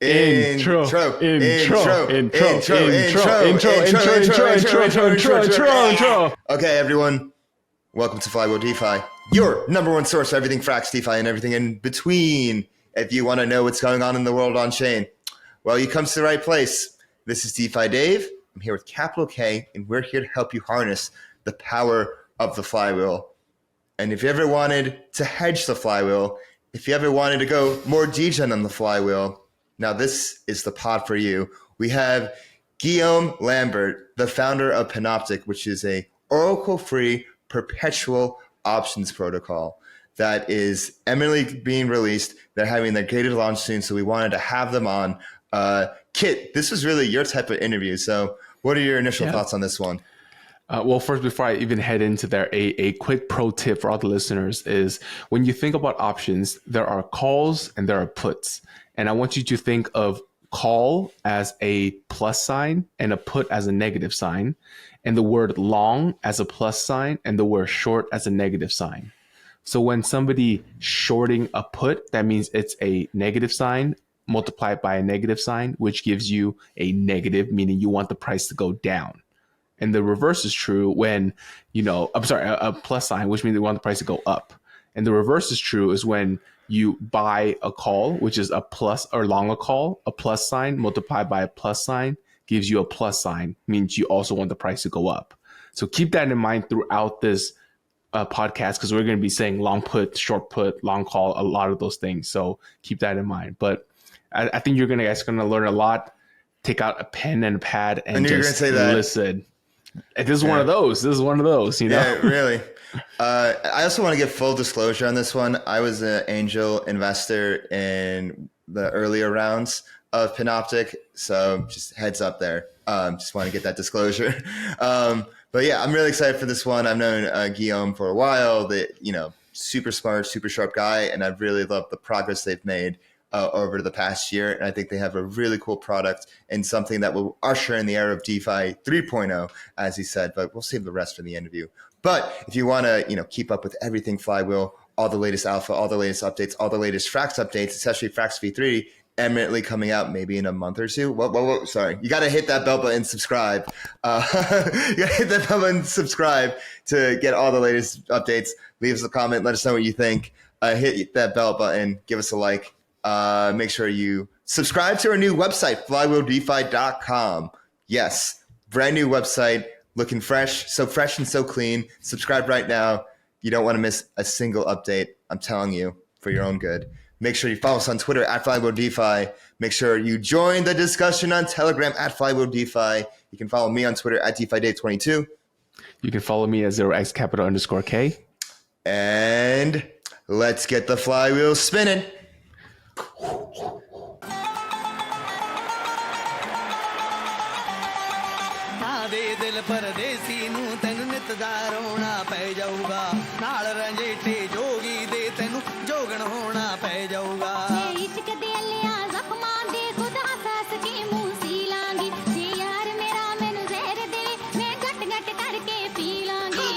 Intro. Okay, everyone. Welcome to Flywheel DeFi, your number one source for everything Frax, DeFi, and everything in between. If you want to know what's going on in the world on chain, well, you come to the right place. This is DeFi Dave. I'm here with Capital K, and we're here to help you harness the power of the flywheel. And if you ever wanted to hedge the flywheel, if you ever wanted to go more degen on the flywheel, now this is the pod for you. We have Guillaume Lambert, the founder of Panoptic, which is a Oracle-free perpetual options protocol that is eminently being released. They're having their gated launch soon, so we wanted to have them on. Kit, this was really your type of interview. So what are your initial thoughts on this one? Well, first, before I even head into there, a quick pro tip for all the listeners is when you think about options, there are calls and there are puts. And I want you to think of call as a plus sign and a put as a negative sign, and the word long as a plus sign and the word short as a negative sign. So when somebody shorting a put, that means it's a negative sign multiplied by a negative sign, which gives you a negative, meaning you want the price to go down. And the reverse is true when, a plus sign, which means you want the price to go up. And the reverse is true is when you buy a call, which is a plus, or long a call, a plus sign multiplied by a plus sign gives you a plus sign, means you also want the price to go up. So keep that in mind throughout this podcast, because we're going to be saying long put, short put, long call, a lot of those things. So keep that in mind. But I think you're guys going to learn a lot. Take out a pen and a pad and just say that. Listen. This is one of those. Yeah, really. I also want to give full disclosure on this one. I was an angel investor in the earlier rounds of Panoptic, so just heads up there. Just want to get that disclosure. But yeah, I'm really excited for this one. I've known Guillaume for a while. Super smart, super sharp guy, and I've really loved the progress they've made over the past year. And I think they have a really cool product and something that will usher in the era of DeFi 3.0, as he said, but we'll save the rest for the interview. But if you want to, keep up with everything Flywheel, all the latest alpha, all the latest updates, all the latest Frax updates, especially Frax V3, eminently coming out maybe in a month or two. Whoa, sorry. You got to hit that bell button and subscribe. You got to hit that bell button and subscribe to get all the latest updates. Leave us a comment. Let us know what you think. Hit that bell button. Give us a like. Make sure you subscribe to our new website, flywheeldefi.com. Yes, brand new website, looking fresh and so clean. Subscribe right now. You don't want to miss a single update. I'm telling you, for your own good. Make sure you follow us on Twitter at FlywheelDeFi. Make sure you join the discussion on Telegram at FlywheelDeFi. You can follow me on Twitter at DeFiDave22. You can follow me at 0xcapital_K. And let's get the flywheel spinning. ਪਰਦੇਸੀ ਨੂੰ ਤੈਨੂੰ ਨਿਤ ਦਾ ਰੋਣਾ ਪੈ ਜਾਊਗਾ ਨਾਲ ਰੰਜੇਠੇ ਜੋਗੀ ਦੇ ਤੈਨੂੰ ਜੋਗਣ ਹੋਣਾ ਪੈ ਜਾਊਗਾ ਜੇ ਇਸ਼ਕ ਦੇ ਅਲਿਆਂ ਜ਼ਖਮਾਂ ਦੇ ਖੁਦ ਹੱਸ ਕੇ ਮੂੰਹ ਸੀ ਲਾਂਗੀ ਜੇ ਯਾਰ ਮੇਰਾ ਮੈਨੂੰ ਜ਼ਹਿਰ ਦੇਵੇ ਮੈਂ ਘਟ ਘਟ ਕਰਕੇ ਪੀ ਲਾਂਗੀ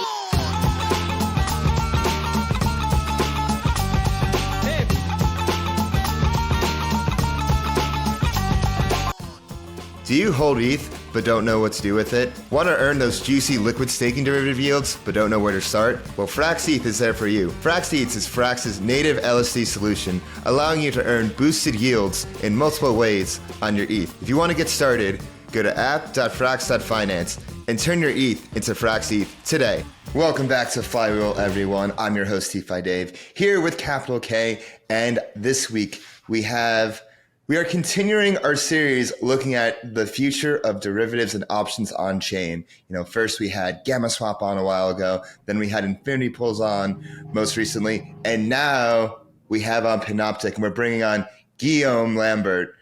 Do you hold ETH but don't know what to do with it? Want to earn those juicy liquid staking derivative yields but don't know where to start? Well, Frax ETH is there for you. Frax ETH is Frax's native LSD solution, allowing you to earn boosted yields in multiple ways on your ETH. If you want to get started, go to app.frax.finance and turn your ETH into Frax ETH today. Welcome back to Flywheel, everyone. I'm your host, DeFi Dave, here with Capital K, and this week we are continuing our series looking at the future of derivatives and options on chain. First we had Gamma Swap on a while ago, then we had Infinity Pools on most recently, and now we have on Panoptic, and we're bringing on Guillaume Lambert.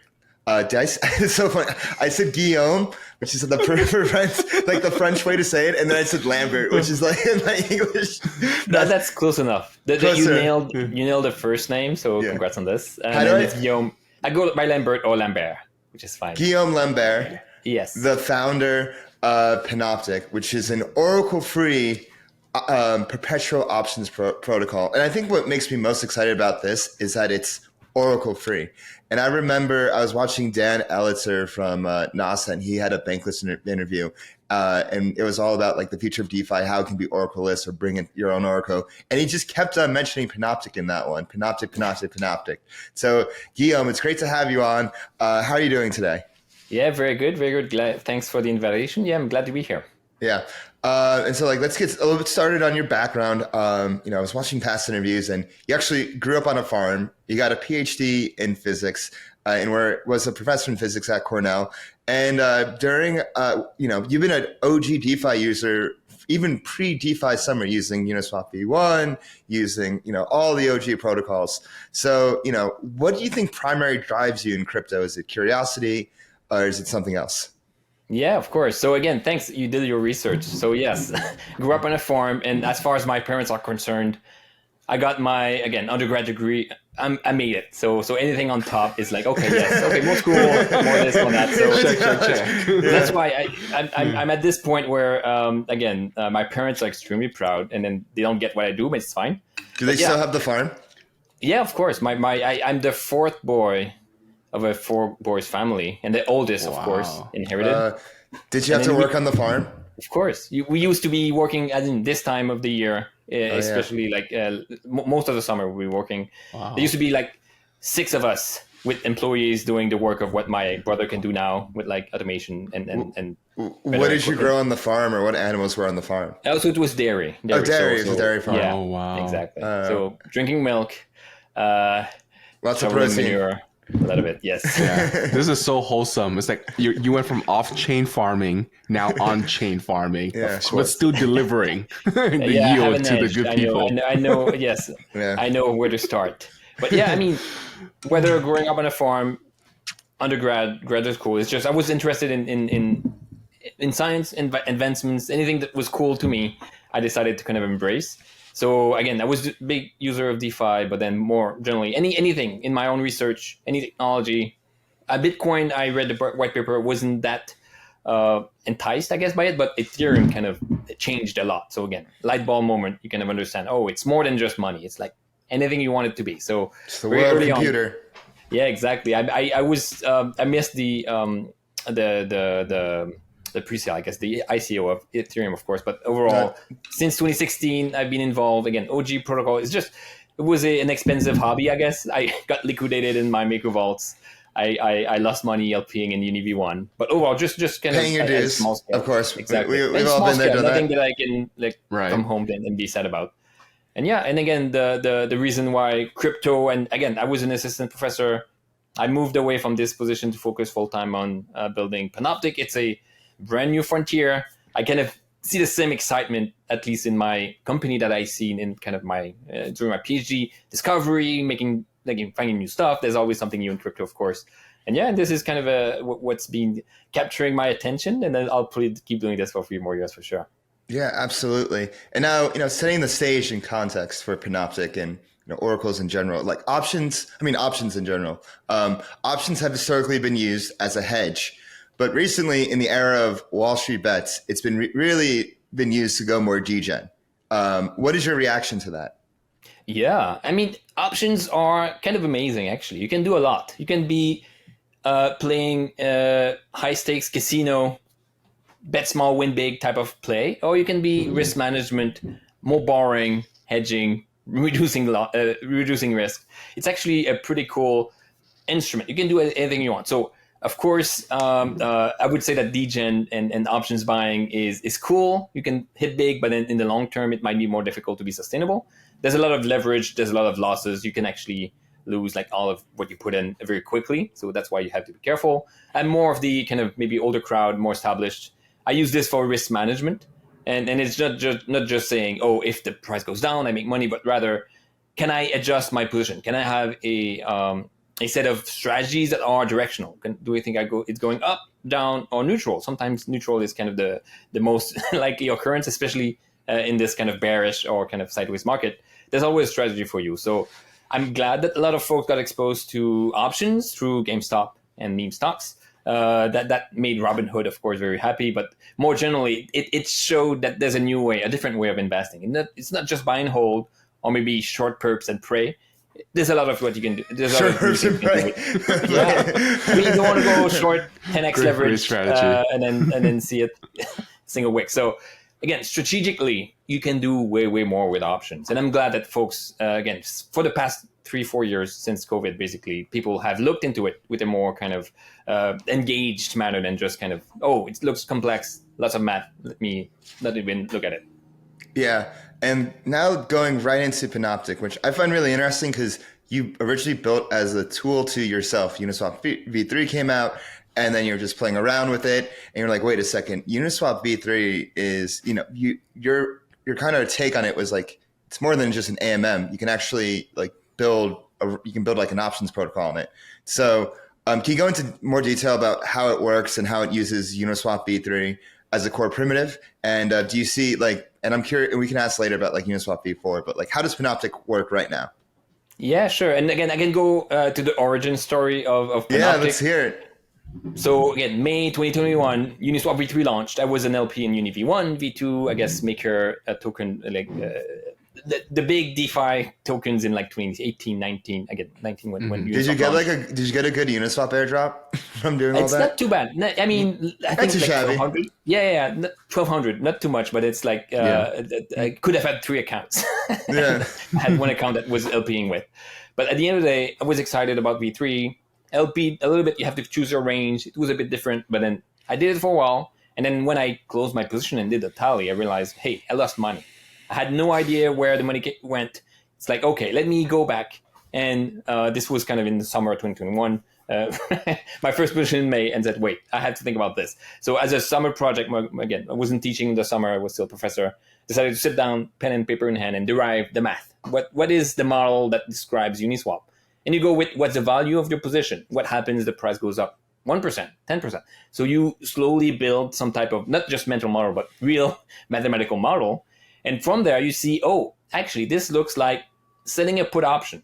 It's so funny. I said Guillaume, which is the French way to say it, and then I said Lambert, which is like in my English. That's close enough. You nailed the first name, so congrats on this. And then it's Guillaume. I go by Lambert or Lambert, which is fine. Guillaume Lambert, yes, the founder of Panoptic, which is an Oracle-free perpetual options protocol. And I think what makes me most excited about this is that it's Oracle free. And I remember I was watching Dan Elitzer from NASA, and he had a Bankless interview. And it was all about like the future of DeFi, how it can be Oracle-less or bring in your own Oracle. And he just kept on mentioning Panoptic in that one. Panoptic. So Guillaume, it's great to have you on. How are you doing today? Yeah, very good. Very good. Thanks for the invitation. Yeah, I'm glad to be here. Yeah. And so let's get a little bit started on your background. I was watching past interviews, and you actually grew up on a farm. You got a PhD in physics, and was a professor in physics at Cornell. And you've been an OG DeFi user, even pre-DeFi summer, using Uniswap V1, using, all the OG protocols. So, what do you think primary drives you in crypto? Is it curiosity, or is it something else? Yeah, of course. So again, thanks. You did your research. So yes, grew up on a farm. And as far as my parents are concerned, I got my, again, undergrad degree. I made it. So anything on top is like, okay, yes, okay, more school, more this, more that. So check. That's why I'm at this point where, my parents are extremely proud, and then they don't get what I do, but it's fine. Do they still have the farm? Yeah, of course. I'm the fourth boy of a 4 boys family, and the oldest, of course, inherited. Did you have to work on the farm? Of course. We used to be working as in this time of the year, especially most of the summer we were working. Wow. There used to be like 6 of us with employees doing the work of what my brother can do now with like automation and what did you grow on the farm, or what animals were on the farm? Also, it was dairy. Dairy. It's a dairy farm. Yeah, oh, wow. Exactly. So drinking milk, lots of protein. Manure, a lot of it, yes. Yeah. This is so wholesome. It's like you went from off-chain farming, now on-chain farming, but still delivering the yield to the good people. I know, yes. Yeah. I know where to start. But yeah, I mean, whether growing up on a farm, undergrad, graduate school, it's just I was interested in science, advancements, anything that was cool to me, I decided to kind of embrace. So again, I was a big user of DeFi, but then more generally, anything in my own research, any technology. Bitcoin, I read the white paper, wasn't that enticed, I guess, by it, but Ethereum kind of changed a lot. So again, light bulb moment, you kind of understand, it's more than just money. It's like anything you want it to be. So it's the world computer. Yeah, exactly. I missed the pre-sale, I guess, the ICO of Ethereum, of course. But overall, since 2016, I've been involved. Again, OG protocol is just, it was an expensive hobby, I guess. I got liquidated in my Maker vaults. I lost money LPing in UniV1. But overall, just kind paying your dues, small scale. Of course. Exactly. We've all been there, done nothing that. that I can come home and be sad about. And yeah, and again, the reason why crypto, and again, I was an assistant professor. I moved away from this position to focus full-time on building Panoptic. It's a brand new frontier. I kind of see the same excitement, at least in my company, that I see in kind of my during my PhD discovery, finding new stuff. There's always something new in crypto, of course. And yeah, this is kind of what's been capturing my attention, and then I'll probably keep doing this for a few more years for sure. Yeah, absolutely. And now, setting the stage and context for Panoptic and oracles in general, like options in general. Options have historically been used as a hedge. But recently, in the era of Wall Street bets, it's been really been used to go more degen. What is your reaction to that? Yeah, I mean, options are kind of amazing, actually. You can do a lot. You can be playing high stakes casino, bet small, win big type of play, or you can be risk management, more borrowing, hedging, reducing risk. It's actually a pretty cool instrument. You can do anything you want. So, of course, I would say that degen and options buying is cool. You can hit big, but in the long term, it might be more difficult to be sustainable. There's a lot of leverage. There's a lot of losses. You can actually lose like all of what you put in very quickly. So that's why you have to be careful. And more of the kind of maybe older crowd, more established. I use this for risk management. And it's not just saying, if the price goes down, I make money, but rather, can I adjust my position? Can I have a set of strategies that are directional? Do you think it's going up, down, or neutral? Sometimes neutral is kind of the most likely occurrence, especially in this kind of bearish or kind of sideways market. There's always a strategy for you. So I'm glad that a lot of folks got exposed to options through GameStop and meme stocks. That made Robinhood, of course, very happy. But more generally, it showed that there's a different way of investing. And that it's not just buy and hold or maybe short perps and pray. there's a lot of what you can do. There's a Sure, lot of things you can do right. with- yeah. We don't want to go short 10x Great leverage strategy. and then see it single wick. So again, strategically, you can do way more with options. And I'm glad that folks, again, for the past 3-4 years since COVID, basically, people have looked into it with a more kind of engaged manner than just kind of, oh, it looks complex, lots of math. Let me not even look at it. Yeah, and now going right into Panoptic, which I find really interesting because you originally built as a tool to yourself. Uniswap V3 came out, and then you're just playing around with it, and you're like, wait a second, Uniswap V3 is, your kind of take on it was like, it's more than just an AMM. You can actually like build like an options protocol on it. So can you go into more detail about how it works and how it uses Uniswap V3 as a core primitive? And do you see like, and I'm curious, and we can ask later about like Uniswap V4, but like, how does Panoptic work right now? Yeah, sure. And again, I can go to the origin story of Panoptic. Yeah, let's hear it. So again, May 2021, Uniswap V3 launched. I was an LP in Uni V1, V2, I guess maker a token, like the big DeFi tokens in like 2018, 19. Again, 19 when Uniswap Did you get launched. did you get a good Uniswap airdrop from doing all It's that? not too bad. I mean, I think too like shabby. 1,200. Yeah, 1,200. Not too much, but it's like I could have had 3 accounts. Yeah. I had one account that was LPing with. But at the end of the day, I was excited about V3. LP a little bit, you have to choose your range. It was a bit different, but then I did it for a while. And then when I closed my position and did the tally, I realized, hey, I lost money. I had no idea where the money went. It's like, okay, let me go back. And this was kind of in the summer of 2021. My first position in May, and said, wait, I had to think about this. So as a summer project, again, I wasn't teaching in the summer, I was still a professor, decided to sit down, pen and paper in hand, and derive the math. What is the model that describes Uniswap? And you go with what's the value of your position? What happens if the price goes up 1%, 10%? So you slowly build some type of, not just mental model, but real mathematical model. And from there, you see, oh, actually, this looks like selling a put option.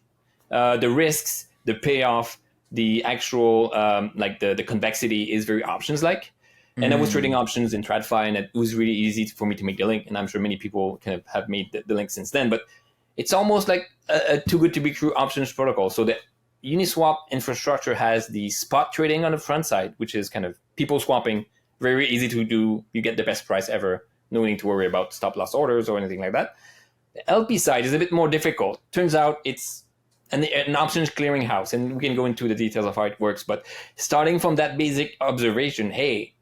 The risks, the payoff, the actual, like the convexity is very options-like. And I was trading options in TradFi, and it was really easy for me to make the link. And I'm sure many people kind of have made the link since then. But it's almost like a too good to be true options protocol. So the Uniswap infrastructure has the spot trading on the front side, which is kind of people swapping, very easy to do. You get the best price ever. No need to worry about stop loss orders or anything like that. The LP side is a bit more difficult. Turns out it's an options clearinghouse, and we can go into the details of how it works. But starting from that basic observation, hey,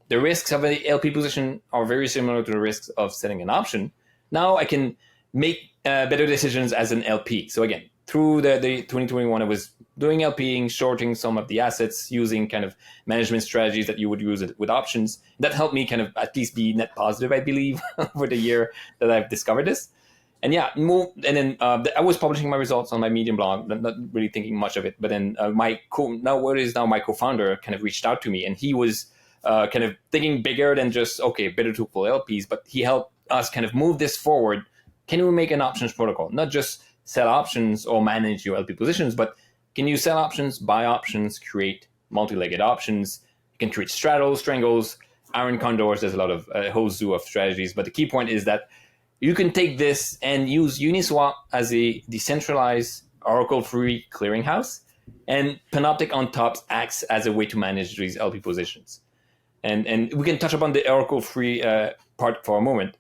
the risks of an LP position are very similar to the risks of setting an option. Now I can make better decisions as an LP. So again, through the 2021, I was doing LPing, shorting some of the assets, using kind of management strategies that you would use with options. That helped me kind of at least be net positive, I believe, over the year that I've discovered this. And yeah, then I was publishing my results on my Medium blog, not really thinking much of it. But then my co-founder kind of reached out to me, and he was kind of thinking bigger than just, okay, better to pull LPs, but he helped us kind of move this forward. Can we make an options protocol? Not just sell options or manage your LP positions, but can you sell options, buy options, create multi-legged options? You can create straddles, strangles, iron condors. There's a lot of a whole zoo of strategies. But the key point is that you can take this and use Uniswap as a decentralized Oracle-free clearinghouse, and Panoptic on top acts as a way to manage these LP positions. And we can touch upon the Oracle-free part for a moment.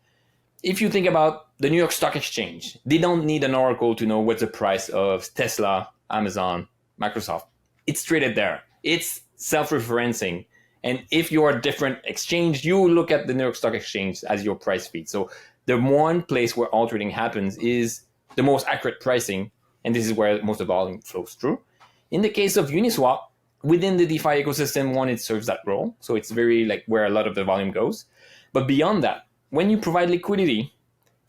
If you think about the New York Stock Exchange, they don't need an Oracle to know what's the price of Tesla, Amazon, Microsoft. It's traded there. It's self-referencing. And if you're a different exchange, you look at the New York Stock Exchange as your price feed. So the one place where all trading happens is the most accurate pricing, and this is where most of the volume flows through. In the case of Uniswap, within the DeFi ecosystem, one, it serves that role. So it's very like where a lot of the volume goes. But beyond that, when you provide liquidity,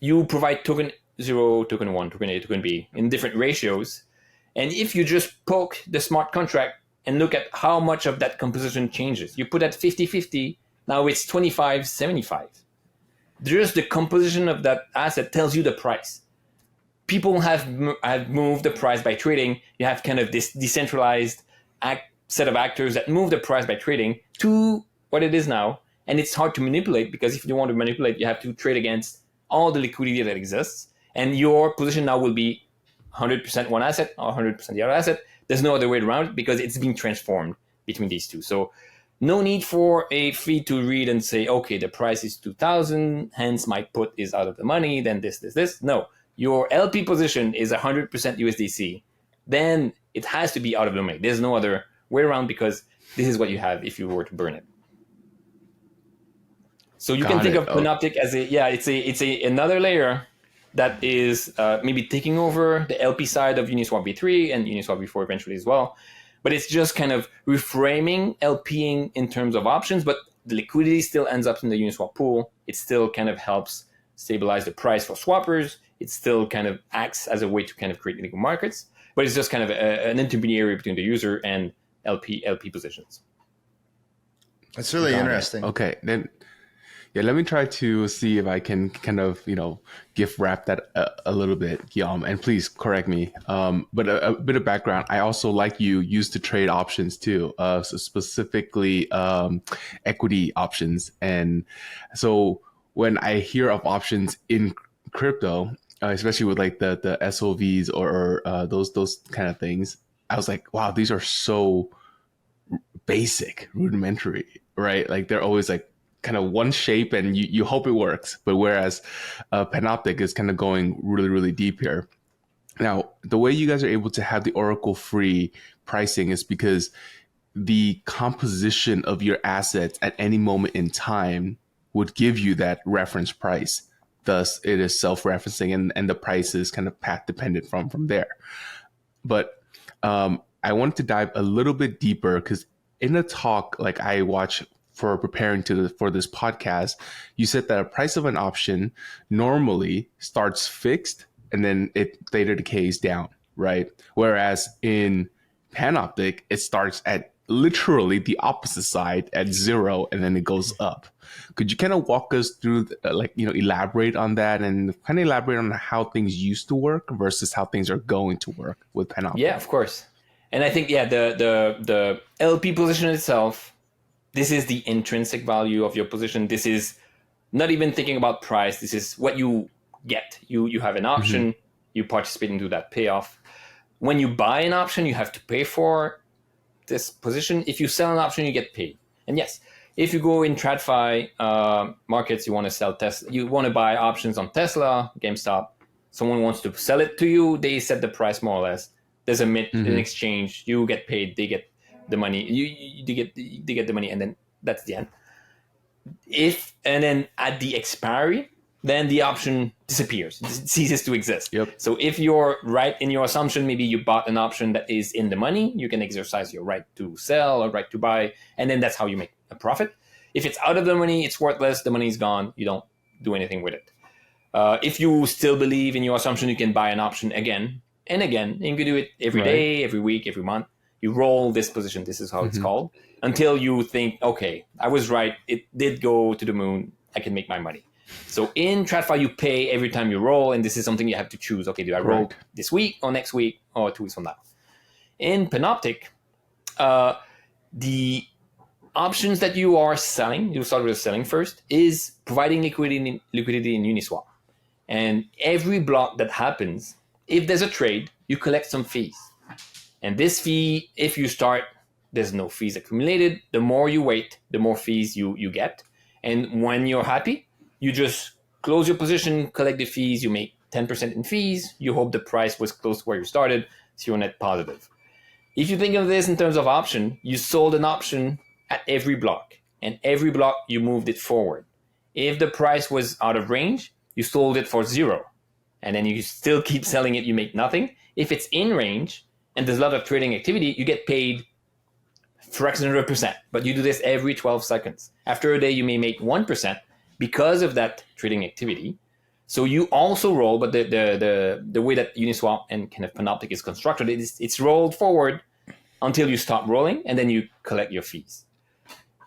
you provide token 0, token 1, token A, token B in different ratios. And if you just poke the smart contract and look at how much of that composition changes, you put at 50-50, now it's 25-75. Just the composition of that asset tells you the price. People have moved the price by trading. You have kind of this decentralized set of actors that move the price by trading to what it is now. And it's hard to manipulate, because if you want to manipulate, you have to trade against all the liquidity that exists. And your position now will be 100% one asset or 100% the other asset. There's no other way around it because it's being transformed between these two. So no need for a feed to read and say, okay, the price is 2,000, hence my put is out of the money, then this. No, your LP position is 100% USDC. Then it has to be out of the money. There's no other way around because this is what you have if you were to burn it. So you can think of Panoptic as it's another layer that is maybe taking over the LP side of Uniswap V3 and Uniswap V4 eventually as well. But it's just kind of reframing LPing in terms of options, but the liquidity still ends up in the Uniswap pool. It still kind of helps stabilize the price for swappers. It still kind of acts as a way to kind of create illegal markets, but it's just kind of an intermediary between the user and LP positions. That's really interesting. Okay, then let me try to see if I can kind of, gift wrap that a little bit, Guillaume, and please correct me. But a bit of background, I also, like you, used to trade options too, so specifically equity options. And so when I hear of options in crypto, especially with like the SOVs or those kind of things, I was like, wow, these are so basic, rudimentary, right? Like they're always like kind of one shape and you hope it works. But whereas Panoptic is kind of going really, really deep here. Now, the way you guys are able to have the Oracle free pricing is because the composition of your assets at any moment in time would give you that reference price. Thus, it is self-referencing and the price is kind of path dependent from there. But I wanted to dive a little bit deeper because in a talk like I watched for preparing for this podcast, you said that a price of an option normally starts fixed and then it later decays down, right? Whereas in Panoptic, it starts at literally the opposite side at 0 and then it goes up. Could you kind of walk us through, elaborate on that and kind of elaborate on how things used to work versus how things are going to work with Panoptic? Yeah, of course. And I think, the LP position itself, this is the intrinsic value of your position. This is not even thinking about price. This is what you get. You have an option, you participate into that payoff. When you buy an option, you have to pay for this position. If you sell an option, you get paid. And yes, if you go in TradFi markets, you want to sell Tesla, you want to buy options on Tesla, GameStop, someone wants to sell it to you, they set the price more or less. There's an exchange, you get paid, they get the money, they get the money, and then that's the end. And then at the expiry, then the option disappears, it ceases to exist. Yep. So if you're right in your assumption, maybe you bought an option that is in the money, you can exercise your right to sell or right to buy, and then that's how you make a profit. If it's out of the money, it's worthless, the money's gone, you don't do anything with it. If you still believe in your assumption, you can buy an option again and again. You can do it every day, every week, every month. You roll this position, this is how it's called, until you think, okay, I was right, it did go to the moon, I can make my money. So in TradFi, you pay every time you roll, and this is something you have to choose. Okay, do I roll this week or next week or 2 weeks from now? In Panoptic, the options that you are selling, you start with selling first, is providing liquidity in Uniswap. And every block that happens, if there's a trade, you collect some fees. And this fee, if you start, there's no fees accumulated. The more you wait, the more fees you get. And when you're happy, you just close your position, collect the fees, you make 10% in fees, you hope the price was close to where you started, so you're net positive. If you think of this in terms of option, you sold an option at every block, and every block you moved it forward. If the price was out of range, you sold it for 0, and then you still keep selling it, you make nothing. If it's in range, and there's a lot of trading activity, you get paid fractional of a percent, but you do this every 12 seconds. After a day, you may make 1% because of that trading activity. So you also roll, but the way that Uniswap and kind of Panoptic is constructed, it's rolled forward until you stop rolling, and then you collect your fees.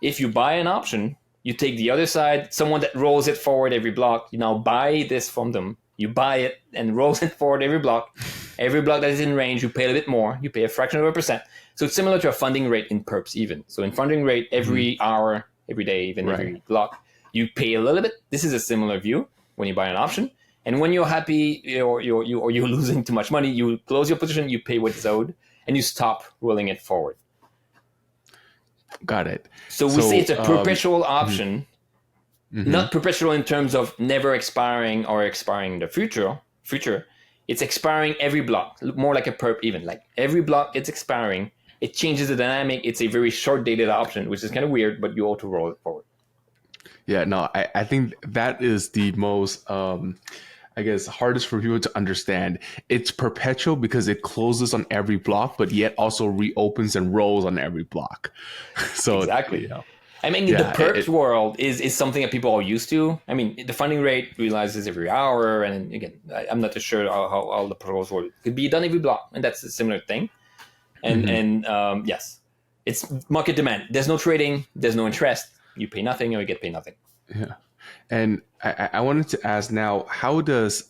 If you buy an option, you take the other side, someone that rolls it forward every block, you now buy this from them, you buy it and rolls it forward every block. Every block that is in range, you pay a little bit more, you pay a fraction of a percent. So it's similar to a funding rate in perps even. So in funding rate, every hour, every day, even every block, you pay a little bit. This is a similar view when you buy an option. And when you're happy or you're losing too much money, you close your position, you pay what's owed, and you stop rolling it forward. Got it. So we say it's a perpetual option, not perpetual in terms of never expiring or expiring in the future. It's expiring every block, more like a perp even. Like every block it's expiring, it changes the dynamic. It's a very short dated option, which is kind of weird, but you auto roll it forward. Yeah, no, I think that is the most, I guess, hardest for people to understand. It's perpetual because it closes on every block, but yet also reopens and rolls on every block. So exactly. You know, I mean, the perps world is something that people are used to. I mean, the funding rate realizes every hour, and again, I'm not too sure how all the protocols work. It could be done every block, and that's a similar thing. And yes, it's market demand. There's no trading. There's no interest. You pay nothing or you get paid nothing. Yeah. And I wanted to ask now, how does,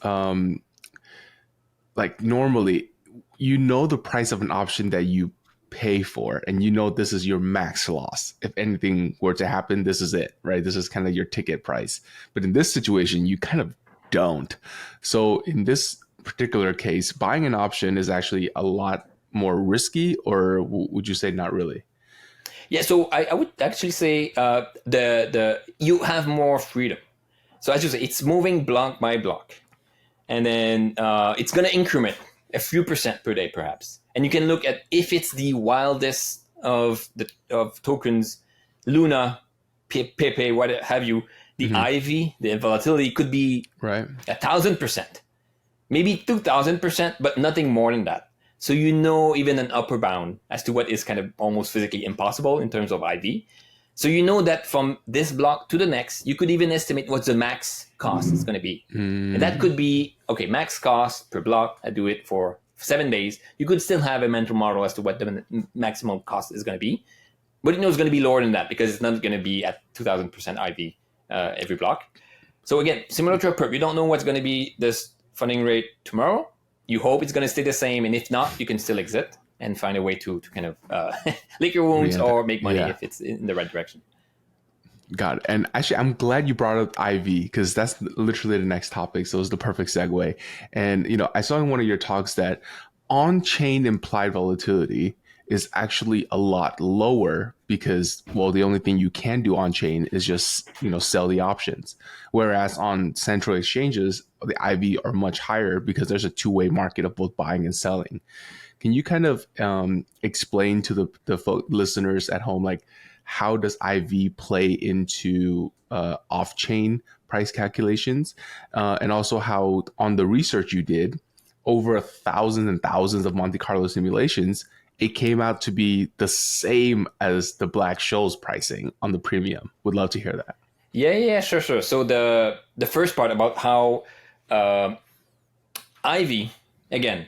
like normally, you know the price of an option that you pay for, and you know this is your max loss. If anything were to happen, this is it, right? This is kind of your ticket price. But in this situation, you kind of don't. So in this particular case, buying an option is actually a lot more risky, or would you say not really? Yeah, so I would actually say you have more freedom. So as you say, it's moving block by block, and then it's going to increment a few percent per day, perhaps. And you can look at if it's the wildest of tokens, Luna, Pepe, what have you. The IV, the volatility could be right 1,000%, maybe 2,000%, but nothing more than that. So you know even an upper bound as to what is kind of almost physically impossible in terms of IV. So you know that from this block to the next, you could even estimate what the max cost is going to be. And that could be, okay, max cost per block, I do it for 7 days. You could still have a mental model as to what the maximum cost is going to be. But you know it's going to be lower than that because it's not going to be at 2,000% IV every block. So again, similar to a perp, you don't know what's going to be this funding rate tomorrow. You hope it's going to stay the same, and if not, you can still exit and find a way to kind of lick your wounds or make money if it's in the right direction. Got it. And actually, I'm glad you brought up IV because that's literally the next topic. So it was the perfect segue. And, you know, I saw in one of your talks that on-chain implied volatility is actually a lot lower because, well, the only thing you can do on-chain is just, you know, sell the options. Whereas on central exchanges, the IV are much higher because there's a two-way market of both buying and selling. Can you kind of explain to the listeners at home, like, how does IV play into off-chain price calculations? And also how on the research you did, over thousands and thousands of Monte Carlo simulations, it came out to be the same as the Black-Scholes pricing on the premium. Would love to hear that. Yeah, sure. So the first part about how IV, again,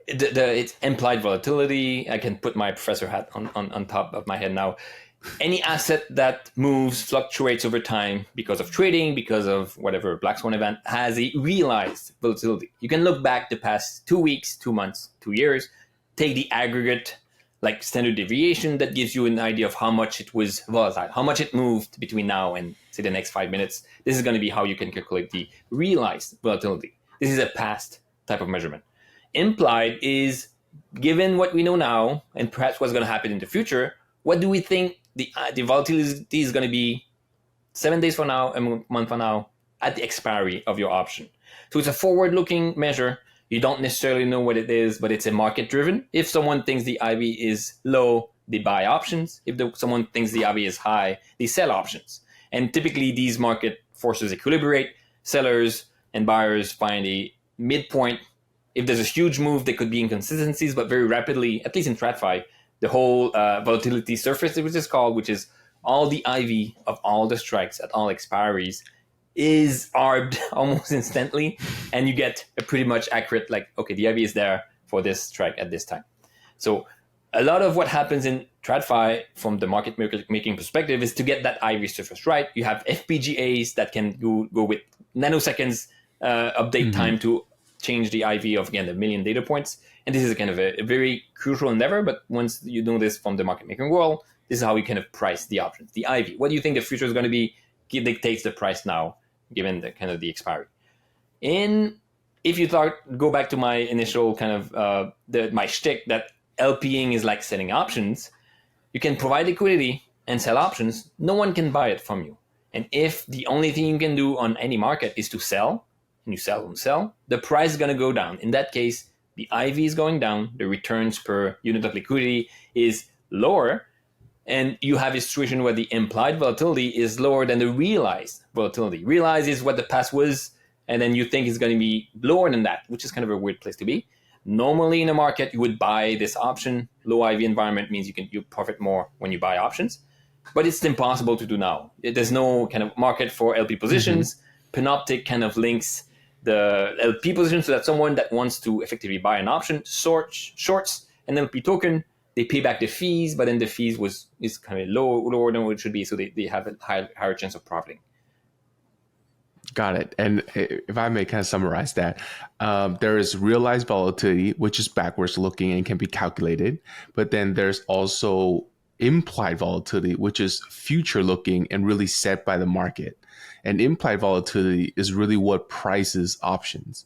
it's implied volatility. I can put my professor hat on top of my head now. Any asset that moves, fluctuates over time because of trading, because of whatever Black Swan event, has a realized volatility. You can look back the past 2 weeks, 2 months, 2 years, take the aggregate, like standard deviation, that gives you an idea of how much it was volatile, how much it moved between now and, say, the next 5 minutes. This is going to be how you can calculate the realized volatility. This is a past type of measurement. Implied is, given what we know now, and perhaps what's going to happen in the future, what do we think the volatility is going to be 7 days from now, a month from now, at the expiry of your option? So it's a forward-looking measure. You don't necessarily know what it is, but it's a market-driven. If someone thinks the IV is low, they buy options. If someone thinks the IV is high, they sell options. And typically, these market forces equilibrate. Sellers and buyers find a midpoint. If there's a huge move, there could be inconsistencies, but very rapidly, at least in TradFi, the whole volatility surface, which is called, which is all the IV of all the strikes at all expiries, is arbed almost instantly, and you get a pretty much accurate, like, okay, the IV is there for this strike at this time. So a lot of what happens in TradFi from the market making perspective is to get that IV surface right. You have FPGAs that can go with nanoseconds update time to change the IV of, again, 1 million data points. And this is kind of a very crucial endeavor. But once you know this from the market making world, this is how you kind of price the options. The IV, what do you think the future is going to be, dictates the price now, given the kind of the expiry. If you go back to my initial kind of my shtick that LPing is like selling options, you can provide liquidity and sell options. No one can buy it from you. And if the only thing you can do on any market is to sell, and you sell and sell, the price is going to go down. In that case, the IV is going down, the returns per unit of liquidity is lower, and you have a situation where the implied volatility is lower than the realized volatility. Realized is what the past was, and then you think it's going to be lower than that, which is kind of a weird place to be. Normally in a market, you would buy this option. Low IV environment means you profit more when you buy options, but it's impossible to do now. There's no kind of market for LP positions. Panoptic kind of links the LP position so that someone that wants to effectively buy an option shorts an LP token. They pay back the fees, but then the fees is kind of lower than what it should be, so they have a higher chance of profiting. Got it. And if I may kind of summarize that, there is realized volatility, which is backwards looking and can be calculated. But then there's also implied volatility, which is future looking and really set by the market. And implied volatility is really what prices options.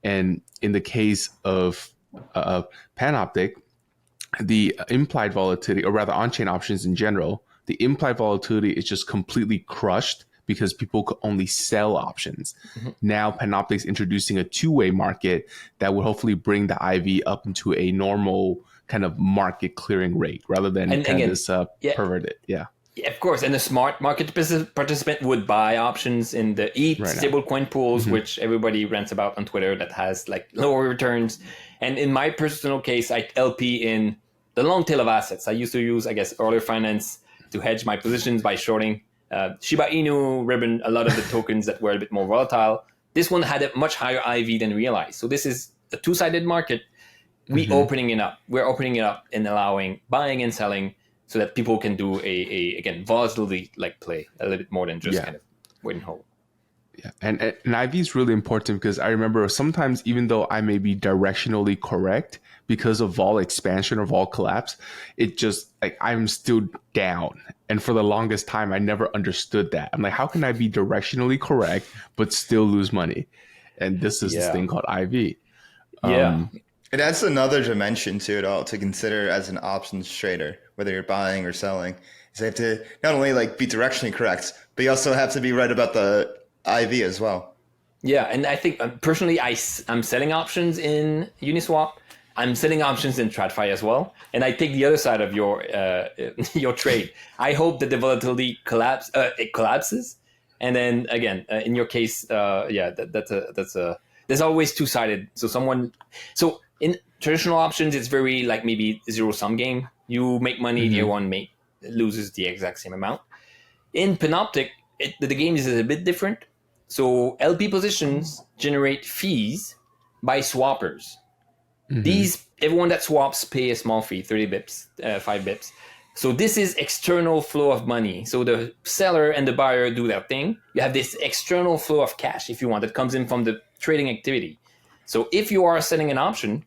And in the case of Panoptic, the implied volatility, or rather on-chain options in general, the implied volatility is just completely crushed because people could only sell options. Now Panoptics introducing a two-way market that would hopefully bring the IV up into a normal kind of market clearing rate rather than this perverted. Yeah, of course. And the smart market participant would buy options in the ETH stablecoin pools, which everybody rants about on Twitter, that has like lower returns. And in my personal case, I LP in the long tail of assets. I used to use, I guess, earlier finance to hedge my positions by shorting Shiba Inu, Ribbon, a lot of the tokens that were a bit more volatile. This one had a much higher IV than realized. So this is a two-sided market. We're opening it up and allowing buying and selling so that people can do again, volatility like play a little bit more than just kind of wait and hold. Yeah, and IV is really important because I remember sometimes even though I may be directionally correct because of vol expansion or vol collapse, it just like I'm still down. And for the longest time, I never understood that. I'm like, how can I be directionally correct but still lose money? And this is this thing called IV. It adds another dimension to it all to consider as an options trader, whether you're buying or selling. Is you have to not only like be directionally correct, but you also have to be right about the IV as well. Yeah, and I think personally, I'm selling options in Uniswap. I'm selling options in TradFi as well, and I take the other side of your trade. I hope that the volatility collapses, and then again, in your case, there's always two-sided. So in traditional options, it's very like maybe zero-sum game. You make money, the other one loses the exact same amount. In Panoptic, the game is a bit different. So LP positions generate fees by swappers. Everyone that swaps pay a small fee, 30 bips, 5 bips. So this is external flow of money. So the seller and the buyer do their thing. You have this external flow of cash, if you want, that comes in from the trading activity. So if you are selling an option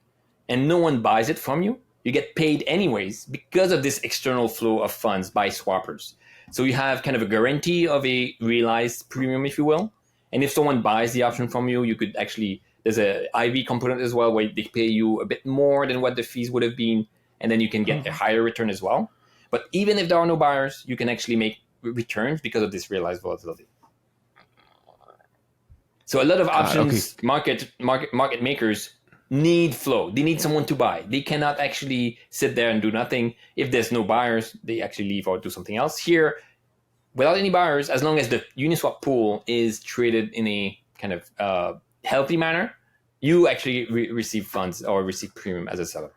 and no one buys it from you, you get paid anyways because of this external flow of funds by swappers. So you have kind of a guarantee of a realized premium, if you will. And if someone buys the option from you, you could actually, there's a IV component as well where they pay you a bit more than what the fees would have been. And then you can get a higher return as well. But even if there are no buyers, you can actually make returns because of this realized volatility. So a lot of options market makers need flow. They need someone to buy. They cannot actually sit there and do nothing. If there's no buyers, they actually leave or do something else. Here, without any buyers, as long as the Uniswap pool is traded in a kind of healthy manner, you actually receive funds or receive premium as a seller.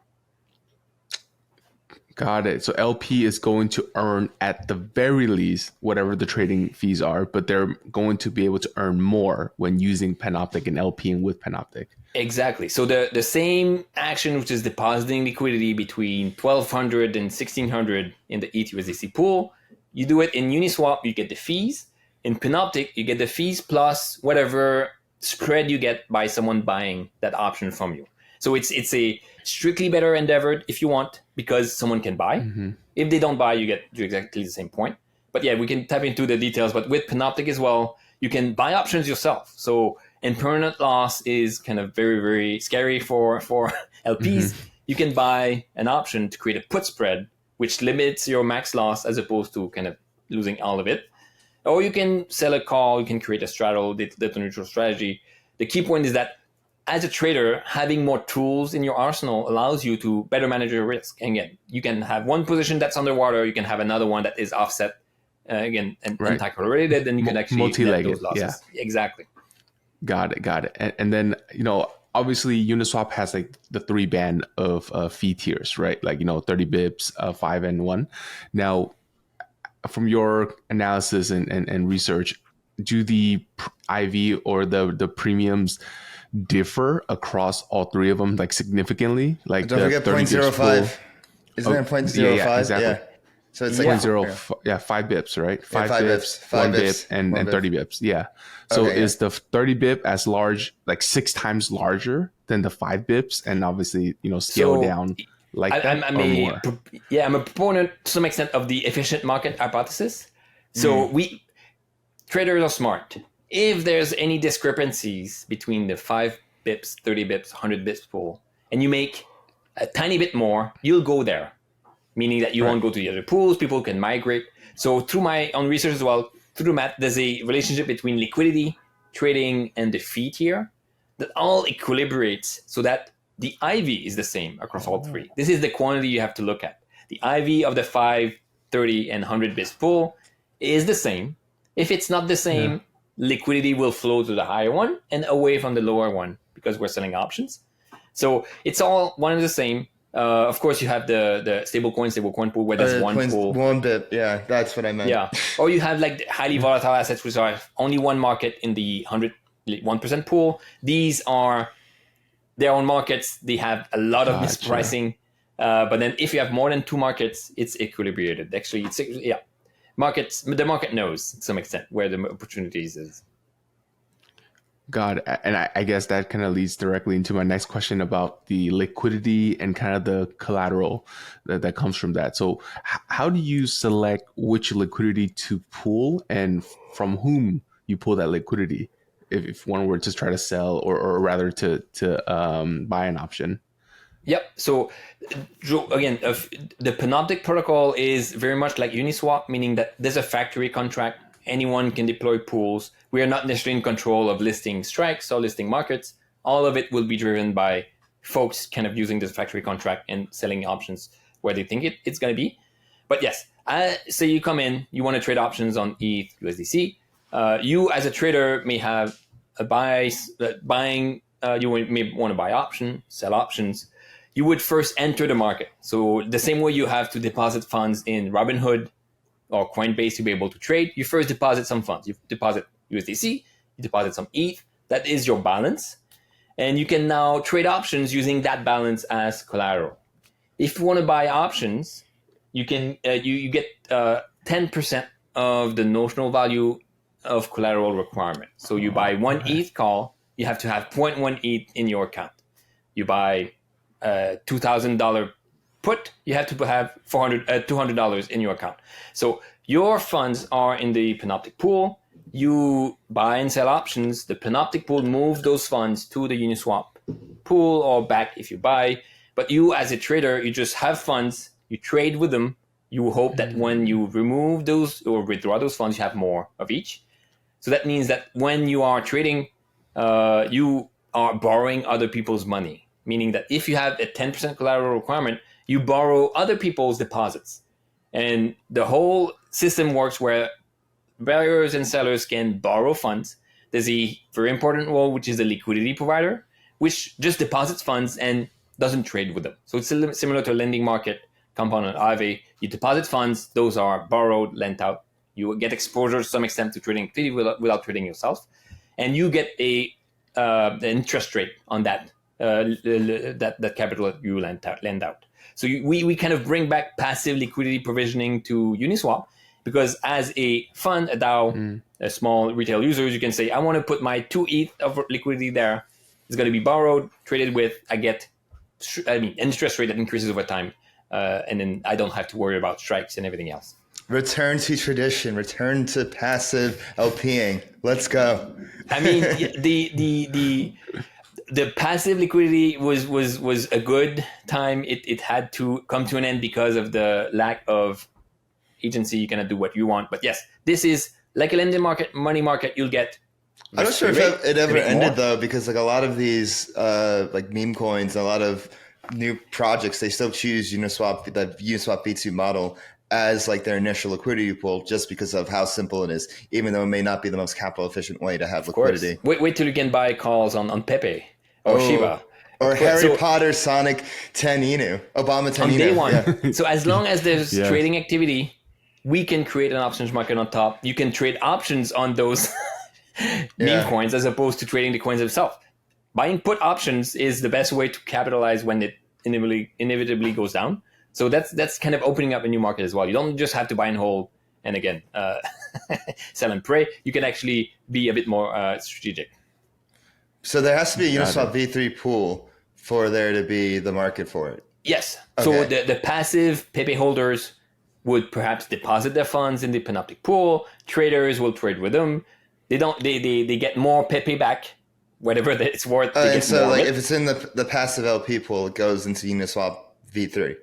Got it. So LP is going to earn at the very least whatever the trading fees are, but they're going to be able to earn more when using Panoptic and LPing with Panoptic. Exactly. So the same action, which is depositing liquidity between 1,200 and 1,600 in the ETH/USDC pool, you do it in Uniswap, you get the fees. In Panoptic, you get the fees plus whatever spread you get by someone buying that option from you. So it's a strictly better endeavor if you want, because someone can buy. If they don't buy, you get to exactly the same point. But yeah, we can tap into the details. But with Panoptic as well, you can buy options yourself. So and permanent loss is kind of very, very scary for LPs, you can buy an option to create a put spread, which limits your max loss as opposed to kind of losing all of it. Or you can sell a call, you can create a straddle, delta neutral strategy. The key point is that as a trader, having more tools in your arsenal allows you to better manage your risk. And again, you can have one position that's underwater, you can have another one that is offset, again, and anti-correlated, and you can actually multi-legged, net those losses. Yeah. Exactly. Got it. And then, obviously Uniswap has like the 3 band of fee tiers, right? Like, 30 bips, 5 and 1. Now, from your analysis and research, do the IV or the premiums differ across all 3 of them, like significantly? Like, don't forget 0.05. Isn't there 0.05? Yeah, exactly. Yeah. So it's like 5 bips, right? 5 bips, 1 bips, bip, and 30 bips. Yeah. So is the 30 bip as large, like 6 times larger than the 5 bips, and obviously, scale down like that or more? I'm a proponent to some extent of the efficient market hypothesis. So traders are smart. If there's any discrepancies between the 5 bips, 30 bips, 100 bips pool, and you make a tiny bit more, you'll go there. Meaning that you won't go to the other pools, people can migrate. So through my own research as well, through the math, there's a relationship between liquidity, trading, and the fee tier that all equilibrates so that the IV is the same across all 3. This is the quantity you have to look at. The IV of the 5, 30, and 100 bits pool is the same. If it's not the same, liquidity will flow to the higher one and away from the lower one because we're selling options. So it's all one and the same. Of course, you have the stablecoin pool where there's one pool. 1 bip, yeah, that's what I meant. Yeah, or you have like the highly volatile assets, which are only one market in the 1% pool. These are their own markets. They have a lot of mispricing. But then if you have more than 2 markets, it's equilibrated. Actually, the market knows to some extent where the opportunities is. God, and I guess that kind of leads directly into my next question about the liquidity and kind of the collateral that comes from that. So how do you select which liquidity to pool and from whom you pull that liquidity if one were to try to sell or rather to buy an option? Yep. So again, the Panoptic protocol is very much like Uniswap, meaning that there's a factory contract. Anyone can deploy pools. We are not necessarily in control of listing strikes or listing markets. All of it will be driven by folks kind of using this factory contract and selling options where they think it's going to be. But yes, say you come in, you want to trade options on ETH, USDC. You as a trader may have a buying. You may want to buy option, sell options. You would first enter the market. So the same way you have to deposit funds in Robinhood or Coinbase to be able to trade, you first deposit some funds. You deposit USDC, you deposit some ETH. That is your balance. And you can now trade options using that balance as collateral. If you want to buy options, you can you get 10% of the notional value of collateral requirement. So you buy 1 ETH call, you have to have 0.1 ETH in your account. You buy $2,000 put, you have to have $200 in your account. So your funds are in the Panoptic pool. You buy and sell options. The Panoptic pool moves those funds to the Uniswap pool or back if you buy. But you as a trader, you just have funds, you trade with them. You hope that when you remove those or withdraw those funds, you have more of each. So that means that when you are trading, you are borrowing other people's money. Meaning that if you have a 10% collateral requirement, you borrow other people's deposits. And the whole system works where buyers and sellers can borrow funds. There's a very important role, which is the liquidity provider, which just deposits funds and doesn't trade with them. So it's similar to a lending market component IV. You deposit funds, those are borrowed, lent out. You get exposure to some extent to trading without trading yourself. And you get the interest rate on that that capital that you lend out. So we kind of bring back passive liquidity provisioning to Uniswap, because as a fund, a DAO, a small retail users, you can say, I want to put my 2 ETH of liquidity there. It's going to be borrowed, traded with. I get interest rate that increases over time. And then I don't have to worry about strikes and everything else. Return to tradition. Return to passive LPing. Let's go. I mean, the passive liquidity was a good time. It had to come to an end because of the lack of agency. You cannot do what you want. But yes, this is like a lending market, money market. You'll get. I'm not sure if it ever ended though, because like a lot of these like meme coins, a lot of new projects, they still choose Uniswap, the Uniswap V2 model as like their initial liquidity pool, just because of how simple it is, even though it may not be the most capital efficient way to have liquidity. Wait till you can buy calls on Pepe or Shiba. Or Harry Potter, Sonic 10 Inu, Obama 10 On Inu. day one. Yeah. So as long as there's trading activity, we can create an options market on top. You can trade options on those meme coins as opposed to trading the coins themselves. Buying put options is the best way to capitalize when it inevitably goes down. So that's kind of opening up a new market as well. You don't just have to buy and hold and again sell and pray. You can actually be a bit more strategic. So there has to be a Uniswap V3 pool for there to be the market for it. Yes. Okay. So the passive Pepe holders would perhaps deposit their funds in the Panoptic pool. Traders will trade with them. They get more Pepe back, whatever it's worth. And so like if it's in the passive LP pool, it goes into Uniswap V3.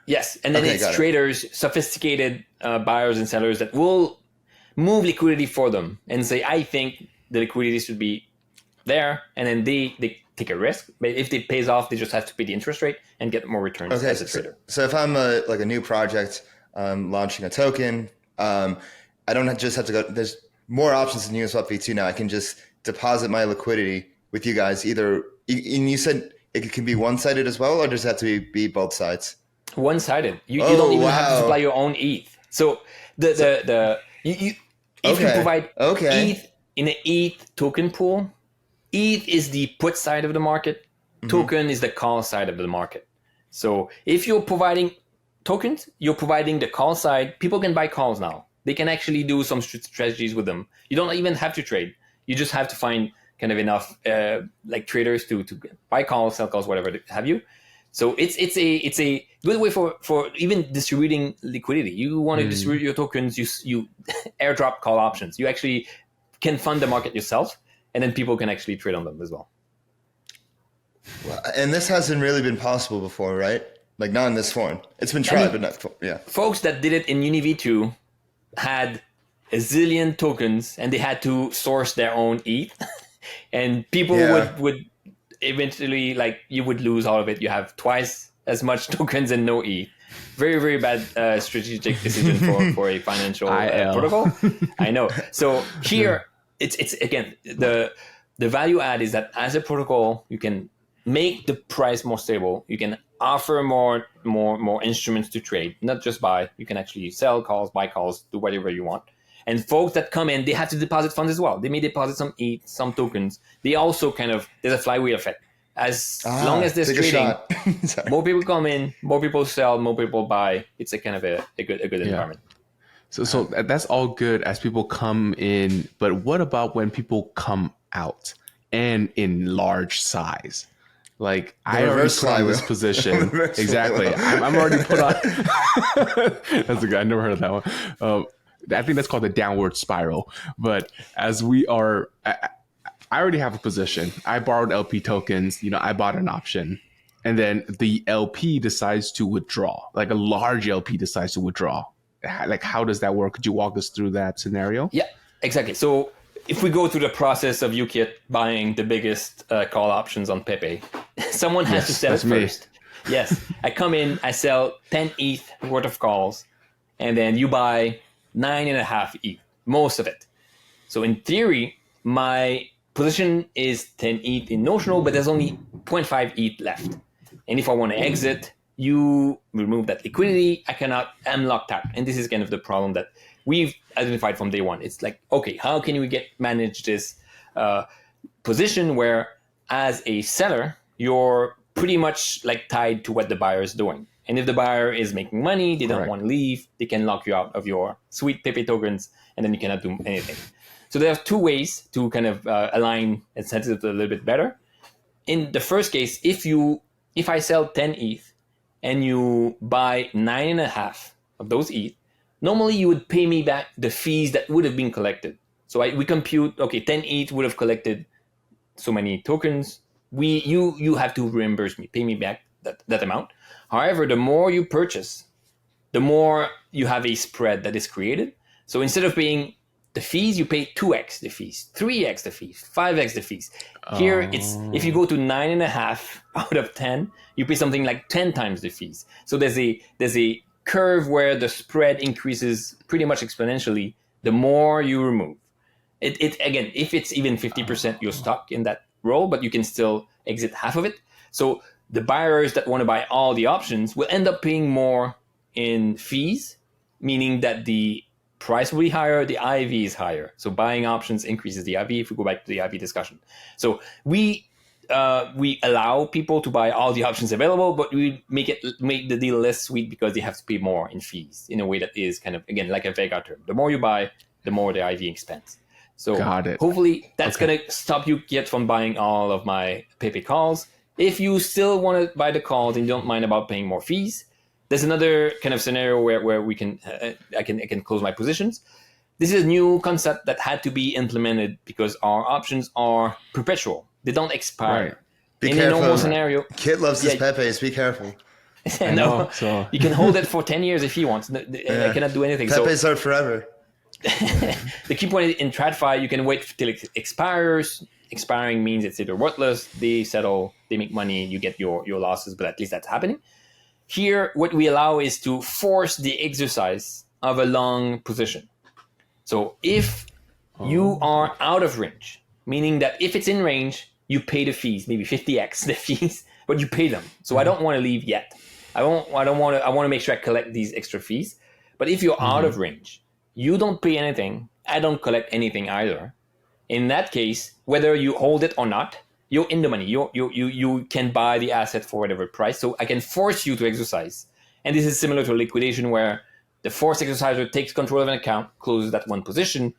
Yes, and then it's traders, sophisticated buyers and sellers that will move liquidity for them and say, I think the liquidity should be there, and then they take a risk. But if it pays off, they just have to pay the interest rate and get more returns as a trader. So if I'm a new project launching a token, I don't just have to go. There's more options in Uniswap V2 now. I can just deposit my liquidity with you guys. Either, and you said it can be one-sided as well, or does it have to be both sides? One-sided. You don't even have to supply your own ETH. So if you provide ETH in an ETH token pool, ETH is the put side of the market. Token is the call side of the market. So if you're providing tokens, you're providing the call side. People can buy calls now. They can actually do some strategies with them. You don't even have to trade. You just have to find kind of enough like traders to buy calls, sell calls, whatever have you. So it's a good way for even distributing liquidity. You want to distribute your tokens, you airdrop call options. You actually can fund the market yourself, and then people can actually trade on them as well. And this hasn't really been possible before, right? Like not in this form. It's been tried, but not folks that did it in Uni V2 had a zillion tokens, and they had to source their own ETH, and people would eventually, like, you would lose all of it. You have twice as much tokens and no ETH. Very, very bad strategic decision for a financial protocol. I know. So here, it's again, the value add is that as a protocol, you can make the price more stable. You can offer more instruments to trade, not just buy. You can actually sell calls, buy calls, do whatever you want. And folks that come in, they have to deposit funds as well. They may deposit some ETH, some tokens. They also there's a flywheel effect. As long as there's trading, more people come in, more people sell, more people buy. It's a kind of a good environment. So that's all good as people come in. But what about when people come out and in large size? Like I already put on this position. Exactly. I'm already put on. That's a good. I never heard of that one. I think that's called the downward spiral. But as we are, I already have a position. I borrowed LP tokens. I bought an option, and then the LP decides to withdraw. Like a large LP decides to withdraw. Like how does that work? Could you walk us through that scenario? Yeah, exactly. So if we go through the process of UKIT buying the biggest call options on Pepe, someone has to sell it first. Yes, I come in, I sell 10 ETH worth of calls, and then you buy 9.5 ETH, most of it. So in theory, my position is 10 ETH in notional, but there's only 0.5 ETH left. And if I want to exit, you remove that liquidity. I cannot, I'm locked out. And this is kind of the problem that we've identified from day one. It's like, okay, how can we manage this position where as a seller, you're pretty much like tied to what the buyer is doing. And if the buyer is making money, they don't want to leave, they can lock you out of your sweet Pepe tokens, and then you cannot do anything. So there are two ways to kind of align incentives a little bit better. In the first case, if I sell 10 ETH and you buy 9.5 of those ETH, normally you would pay me back the fees that would have been collected. So we compute, okay, 10 ETH would have collected so many tokens. You have to reimburse me, pay me back that amount. However, the more you purchase, the more you have a spread that is created. So instead of paying the fees, you pay 2x the fees, 3x the fees, 5x the fees. Here, it's if you go to 9.5 out of 10, you pay something like 10 times the fees. So there's a curve where the spread increases pretty much exponentially the more you remove. It again, if it's even 50%, you're stuck in that roll, but you can still exit half of it. So the buyers that want to buy all the options will end up paying more in fees, meaning that the price will be higher, the IV is higher. So buying options increases the IV, if we go back to the IV discussion. So we allow people to buy all the options available, but we make the deal less sweet because they have to pay more in fees in a way that is kind of, again, like a Vega term. The more you buy, the more the IV expense. So hopefully that's going to stop you yet from buying all of my Pepe calls. If you still want to buy the calls and you don't mind about paying more fees, there's another kind of scenario where we can I can close my positions. This is a new concept that had to be implemented because our options are perpetual. They don't expire. Right. Be in careful. A normal scenario, Kit loves his Pepes. Be careful. No, so you can hold it for 10 years if he wants. I cannot do anything. Pepes are forever. The key point in TradFi, you can wait till it expires. Expiring means it's either worthless, they settle, they make money, you get your losses, but at least that's happening. Here, what we allow is to force the exercise of a long position. So if you are out of range, meaning that if it's in range, you pay the fees, maybe 50x the fees, but you pay them. So I don't want to leave yet. I want to make sure I collect these extra fees. But if you're out of range, you don't pay anything. I don't collect anything either. In that case, whether you hold it or not, you're in the money. You can buy the asset for whatever price. So I can force you to exercise. And this is similar to liquidation where the forced exerciser takes control of an account, closes that one position,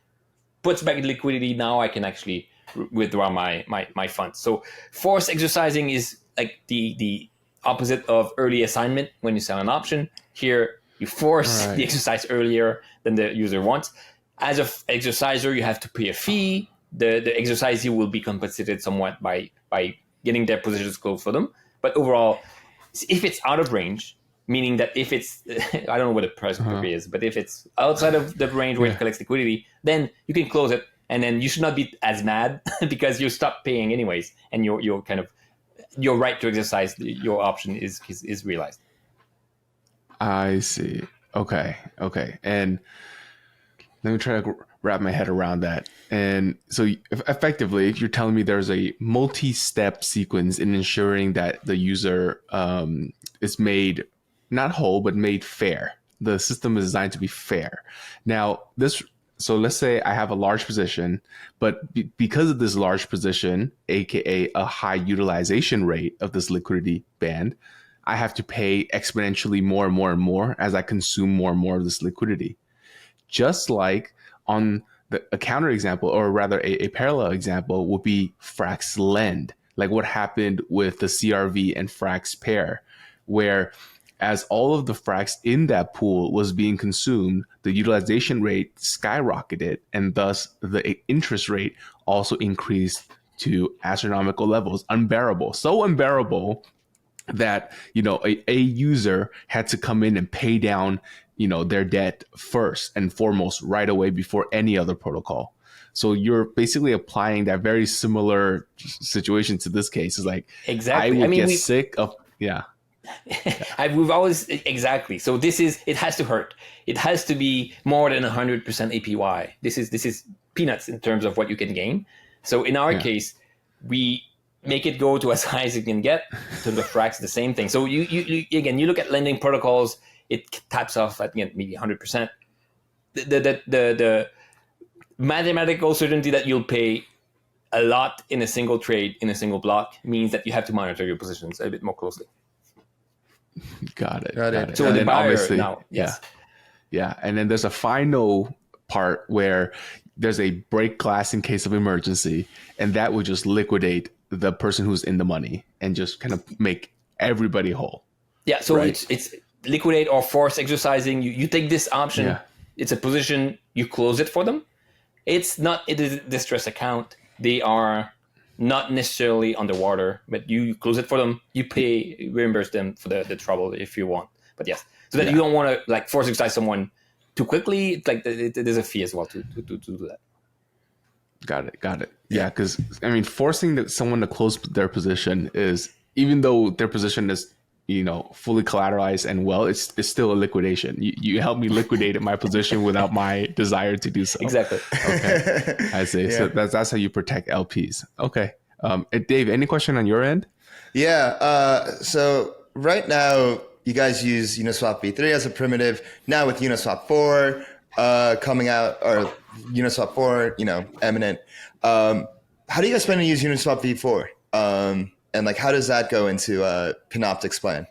puts back in liquidity. Now I can actually withdraw my funds. So forced exercising is like the opposite of early assignment when you sell an option. Here, you force the exercise earlier than the user wants. As an exerciser, you have to pay a fee. The exercisee will be compensated somewhat by getting their positions closed for them. But overall, if it's out of range, meaning that if it's, I don't know what the price of is, but if it's outside of the range where it collects liquidity, then you can close it. And then you should not be as mad because you stop paying anyways. And your right to exercise your option is realized. I see. Okay. And let me try to wrap my head around that. And so effectively, you're telling me there's a multi-step sequence in ensuring that the user is made not whole, but made fair. The system is designed to be fair. Now, so let's say I have a large position, but because of this large position, aka a high utilization rate of this liquidity band, I have to pay exponentially more and more and more as I consume more and more of this liquidity. Just like on a counter example, or rather a parallel example would be FraxLend, like what happened with the CRV and Frax pair, where as all of the Frax in that pool was being consumed, the utilization rate skyrocketed, and thus the interest rate also increased to astronomical levels, unbearable. So unbearable that, a user had to come in and pay down, their debt first and foremost right away before any other protocol. So you're basically applying that very similar situation to this case. Is like, exactly. I would get sick of, we've always, exactly. So it has to hurt. It has to be more than 100% APY. This is peanuts in terms of what you can gain. So in our case, we make it go to as high as you can get. In terms of Frax, the same thing. So you look at lending protocols, it taps off at maybe 100%. The mathematical certainty that you'll pay a lot in a single trade, in a single block, means that you have to monitor your positions a bit more closely. Got it. So the buyer now, yes. Yeah. And then there's a final part where there's a break glass in case of emergency, and that would just liquidate the person who's in the money and just kind of make everybody whole. Yeah. So it's liquidate or force exercising. You take this option it's a position, you close it for them. It's not a distress account. They are not necessarily underwater, but you close it for them. You reimburse them for the trouble if you want. But yes, so that you don't want to like force excise someone too quickly. It's like there's a fee as well to do that. Got it. Yeah, because I mean, forcing someone to close their position is, even though their position is, fully collateralized and it's still a liquidation. You help me liquidate my position without my desire to do so. Exactly. Okay, I see. Yeah. So that's how you protect LPs. Okay, Dave, any question on your end? Yeah. So right now, you guys use Uniswap V3 as a primitive. Now with Uniswap 4 coming out, or Uniswap 4, imminent. How do you guys plan to use Uniswap V4? And like, how does that go into Panoptics plan?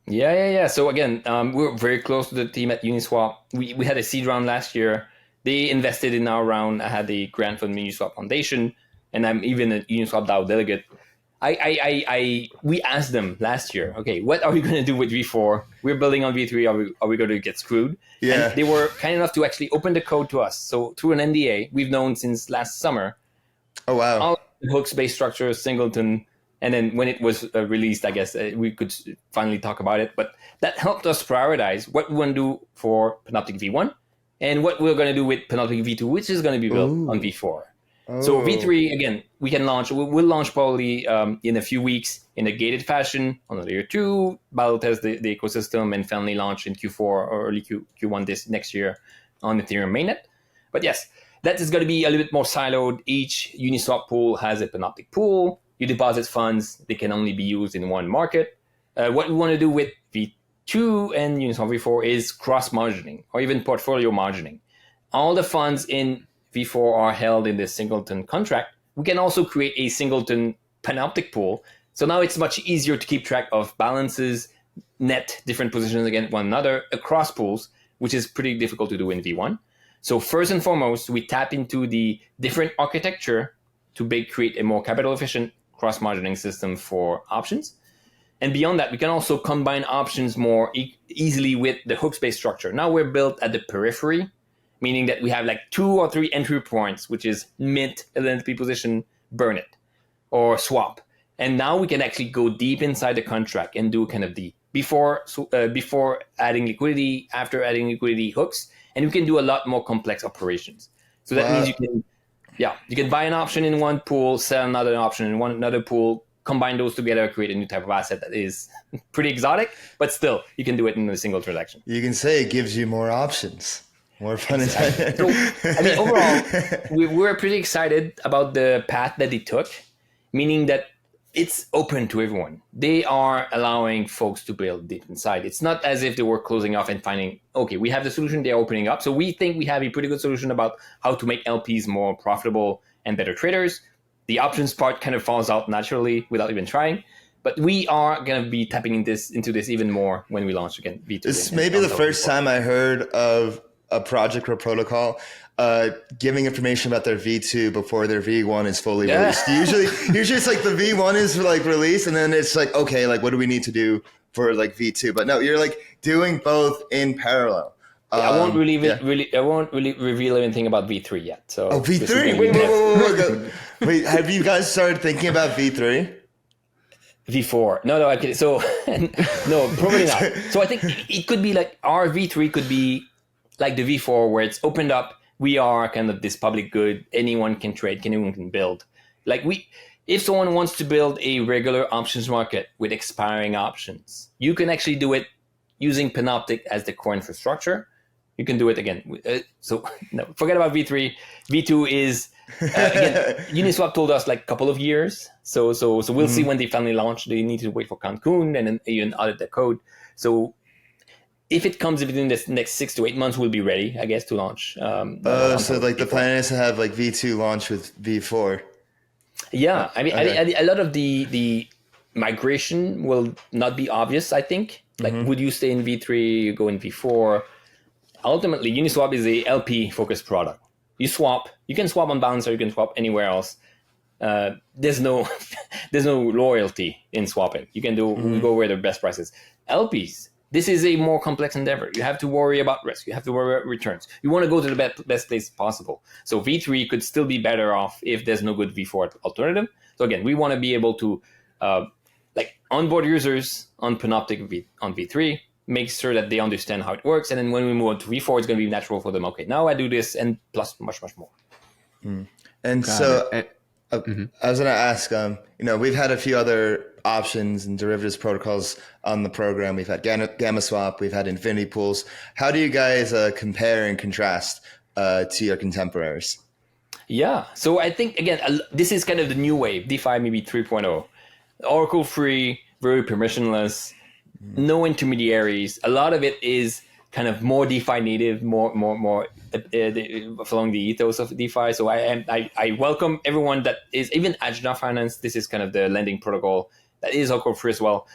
Yeah. So again, we're very close to the team at Uniswap. We had a seed round last year. They invested in our round. I had a grant from the Uniswap Foundation, and I'm even a Uniswap DAO delegate. We asked them last year, okay, what are we going to do with V4? We're building on V3. Are we going to get screwed? Yeah. And they were kind enough to actually open the code to us. So through an NDA, we've known since last summer. Oh, wow. All the hooks-based structure, singleton. And then when it was released, I guess we could finally talk about it. But that helped us prioritize what we want to do for Panoptic V1 and what we're going to do with Panoptic V2, which is going to be built on V4. So V3, again, we'll launch probably in a few weeks in a gated fashion on layer 2, battle test the ecosystem, and finally launch in Q4 or early Q1 this next year on Ethereum mainnet. But yes, that is going to be a little bit more siloed. Each Uniswap pool has a Panoptic pool. You deposit funds, they can only be used in one market. What we want to do with V2 and Uniswap V4 is cross-margining or even portfolio margining. All the funds in V4 are held in this singleton contract. We can also create a singleton Panoptic pool. So now it's much easier to keep track of balances, net different positions against one another across pools, which is pretty difficult to do in V1. So first and foremost, we tap into the different architecture to create a more capital efficient cross-margining system for options. And beyond that, we can also combine options more easily with the hooks-based structure. Now we're built at the periphery, meaning that we have like 2 or 3 entry points, which is mint, LNP position, burn it, or swap. And now we can actually go deep inside the contract and do kind of the before adding liquidity, after adding liquidity hooks, and we can do a lot more complex operations. So that means you can buy an option in one pool, sell another option in another pool, combine those together, create a new type of asset that is pretty exotic, but still you can do it in a single transaction. You can say it gives you more options. More fun inside. So, I mean, overall, we're pretty excited about the path that they took, meaning that it's open to everyone. They are allowing folks to build deep inside. It's not as if they were closing off and finding, okay, we have the solution, they're opening up. So we think we have a pretty good solution about how to make LPs more profitable and better traders. The options part kind of falls out naturally without even trying. But we are going to be tapping into this even more when we launch again V2. This may be the first time I heard of a project or protocol giving information about their V2 before their V1 is fully released. Usually it's like the V1 is like released, and then it's like, okay, like what do we need to do for like V2? But no, you're like doing both in parallel. I won't really reveal anything about V3 yet. So V3? Wait, have you guys started thinking about V3? V4. No, I'm kidding. So no, probably not. So I think it could be like our V3 could be like the V4 where it's opened up. We are kind of this public good. Anyone can trade, anyone can build. Like if someone wants to build a regular options market with expiring options, you can actually do it using Panoptic as the core infrastructure. You can do it again. So no, forget about V3. V2 is, again, Uniswap told us like a couple of years. So we'll see when they finally launch. They need to wait for Cancun and then even audit the code. So if it comes within the next 6 to 8 months, we'll be ready, I guess, to launch. So like the plan is to have like V2 launch with V4. Yeah, I mean, okay. A lot of the migration will not be obvious, I think. Like, would you stay in V3, you go in V4? Ultimately, Uniswap is a LP-focused product. You can swap on Balancer, you can swap anywhere else. There's no loyalty in swapping. You can go where the best price is. LPs, this is a more complex endeavor. You have to worry about risk. You have to worry about returns. You want to go to the best place possible. So V3 could still be better off if there's no good V4 alternative. So again, we want to be able to onboard users on Panoptic on V3, make sure that they understand how it works. And then when we move on to V4, it's going to be natural for them. Okay, now I do this and plus much, much more. And so I was going to ask, we've had a few other options and derivatives protocols on the program. We've had Gamma Swap, we've had Infinity Pools. How do you guys compare and contrast to your contemporaries? Yeah, so I think, again, this is kind of the new wave, DeFi maybe 3.0. Oracle free, very permissionless, no intermediaries. A lot of it is kind of more DeFi native, more following the ethos of DeFi. So I welcome everyone that is, even Ajna Finance, this is kind of the lending protocol that is Oracle free as well.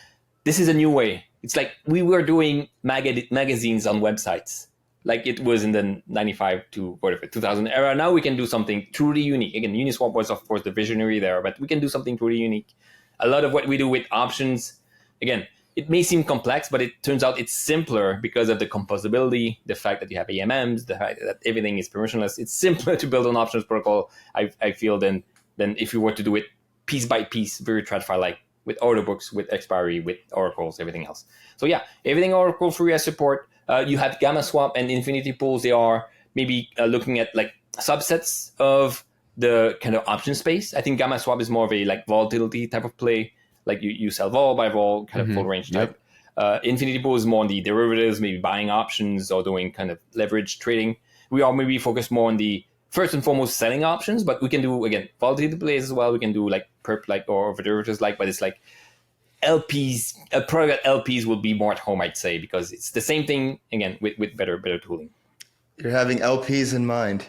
This is a new way. It's like we were doing magazines on websites, like it was in the 95 to 2000 era. Now we can do something truly unique. Again, Uniswap was, of course, the visionary there, but we can do something truly unique. A lot of what we do with options, again, it may seem complex, but it turns out it's simpler because of the composability, the fact that you have AMMs, the fact that everything is permissionless. It's simpler to build an options protocol, I feel, than if you were to do it piece by piece, very TradFi-like, with order books, with expiry, with oracles, everything else. So yeah, everything Oracle free has support. You have Gamma Swap and Infinity Pools. They are maybe looking at like subsets of the kind of option space. I think Gamma Swap is more of a like volatility type of play. Like you sell vol by vol, kind of full range type. Infinity Pool is more on the derivatives, maybe buying options or doing kind of leverage trading. We are maybe focused more on the first and foremost selling options, but we can do, again, volatility plays as well. We can do like perp like or derivatives like, but it's like LPs, a product LPs will be more at home, I'd say, because it's the same thing, again, with better tooling. You're having LPs in mind.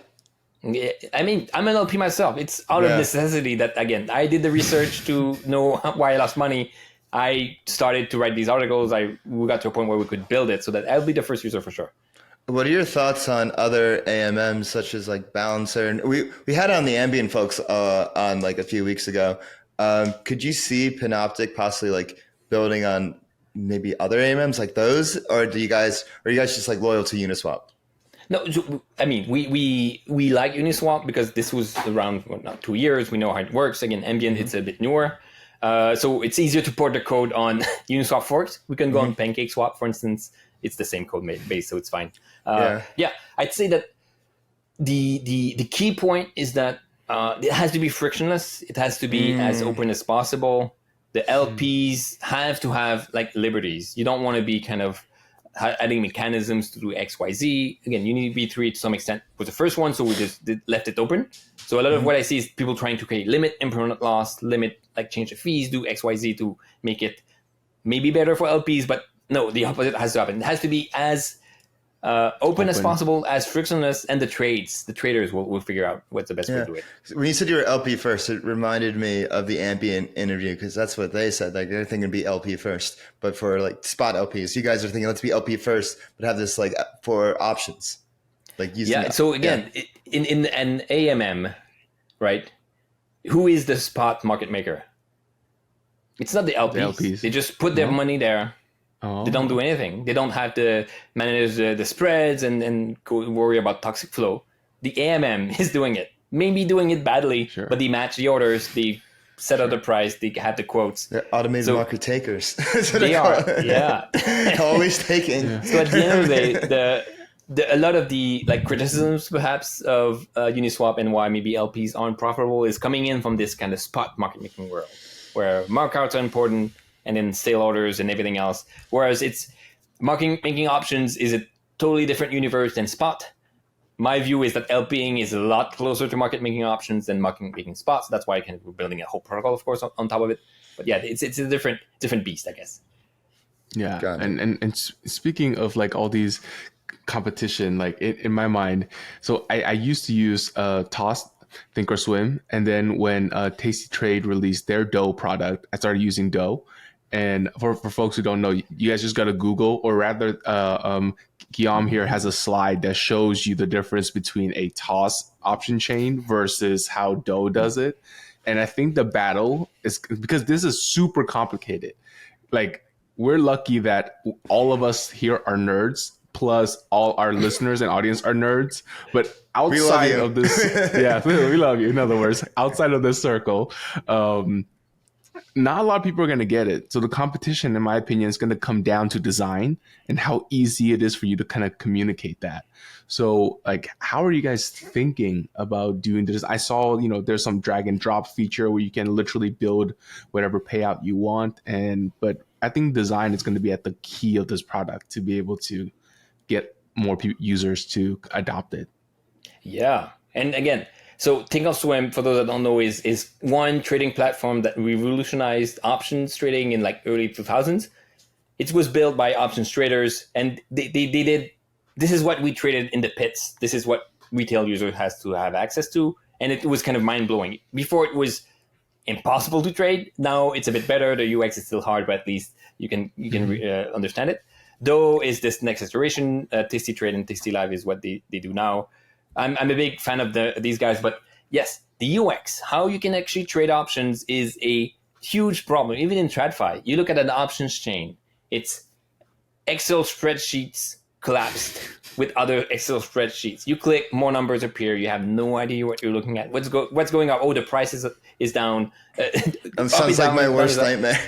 I mean, I'm an LP myself. It's out of necessity that, again, I did the research to know why I lost money. I started to write these articles. We got to a point where we could build it, so that I'll be the first user for sure. What are your thoughts on other AMMs such as like Balancer? And we had on the Ambient folks on like a few weeks ago. Could you see Panoptic possibly like building on maybe other AMMs like those, or are you guys just like loyal to Uniswap? No, I mean, we like Uniswap because this was around 2 years. We know how it works. Again, Ambient, it's a bit newer. So it's easier to port the code on Uniswap forks. We can go on PancakeSwap, for instance. It's the same code base, so it's fine. I'd say that the key point is that it has to be frictionless. It has to be as open as possible. The LPs have to have like liberties. You don't want to be kind of adding mechanisms to do X, Y, Z. Again, you need V3 to some extent was the first one, so we just left it open. So a lot of what I see is people trying to create limit impermanent loss, limit like change the fees, do X, Y, Z to make it maybe better for LPs, but no, the opposite has to happen. It has to be as open as possible, as frictionless, and the traders will figure out what's the best way to do it. When you said you were LP first, it reminded me of the Ambient interview, because that's what they said. Like they're thinking be LP first, but for like spot LPs, you guys are thinking let's be LP first, but have this like for options, like using. Yeah. So again, in an AMM, right? Who is the spot market maker? It's not the LPs. They just put their money there. They don't do anything. They don't have to manage the spreads and worry about toxic flow. The AMM is doing it. Maybe doing it badly, but they match the orders. They set up the price. They have the quotes. They're automated market takers. They are, always taking. So at the end of the day, a lot of the like criticisms perhaps of Uniswap and why maybe LPs aren't profitable is coming in from this kind of spot market making world, where markouts are important, and then sale orders and everything else. Whereas it's making options is a totally different universe than spot. My view is that LPing is a lot closer to market making options than market making spots. That's why we're building a whole protocol, of course, on top of it. But yeah, it's a different beast, I guess. Yeah, and speaking of like all these competition, like in my mind, so I used to use Toss, Thinkorswim, and then when Tasty Trade released their Doe product, I started using Doe. And for folks who don't know, you guys just got to Google, or rather, Guillaume here has a slide that shows you the difference between a toss option chain versus how Doe does it. And I think the battle is because this is super complicated. Like we're lucky that all of us here are nerds, plus all our listeners and audience are nerds. But outside you. of this, yeah, we love you. In other words, outside of this circle, not a lot of people are going to get it. So the competition, in my opinion, is going to come down to design and how easy it is for you to kind of communicate that. So, like, how are you guys thinking about doing this? I saw, there's some drag and drop feature where you can literally build whatever payout you want. But I think design is going to be at the key of this product to be able to get more users to adopt it. Yeah. And again, so Thinkorswim, for those that don't know, is one trading platform that revolutionized options trading in like early 2000s. It was built by options traders, and they did, this is what we traded in the pits. This is what retail user has to have access to. And it was kind of mind blowing. Before it was impossible to trade. Now it's a bit better. The UX is still hard, but at least you can understand it. Though is this next iteration. Tasty Trade and Tasty Live is what they do now. I'm a big fan of these guys, but yes, the UX, how you can actually trade options is a huge problem. Even in TradFi, you look at an options chain, it's Excel spreadsheets collapsed with other Excel spreadsheets. You click, more numbers appear. You have no idea what you're looking at. What's going up? Oh, the price is down. Sounds like my worst nightmare.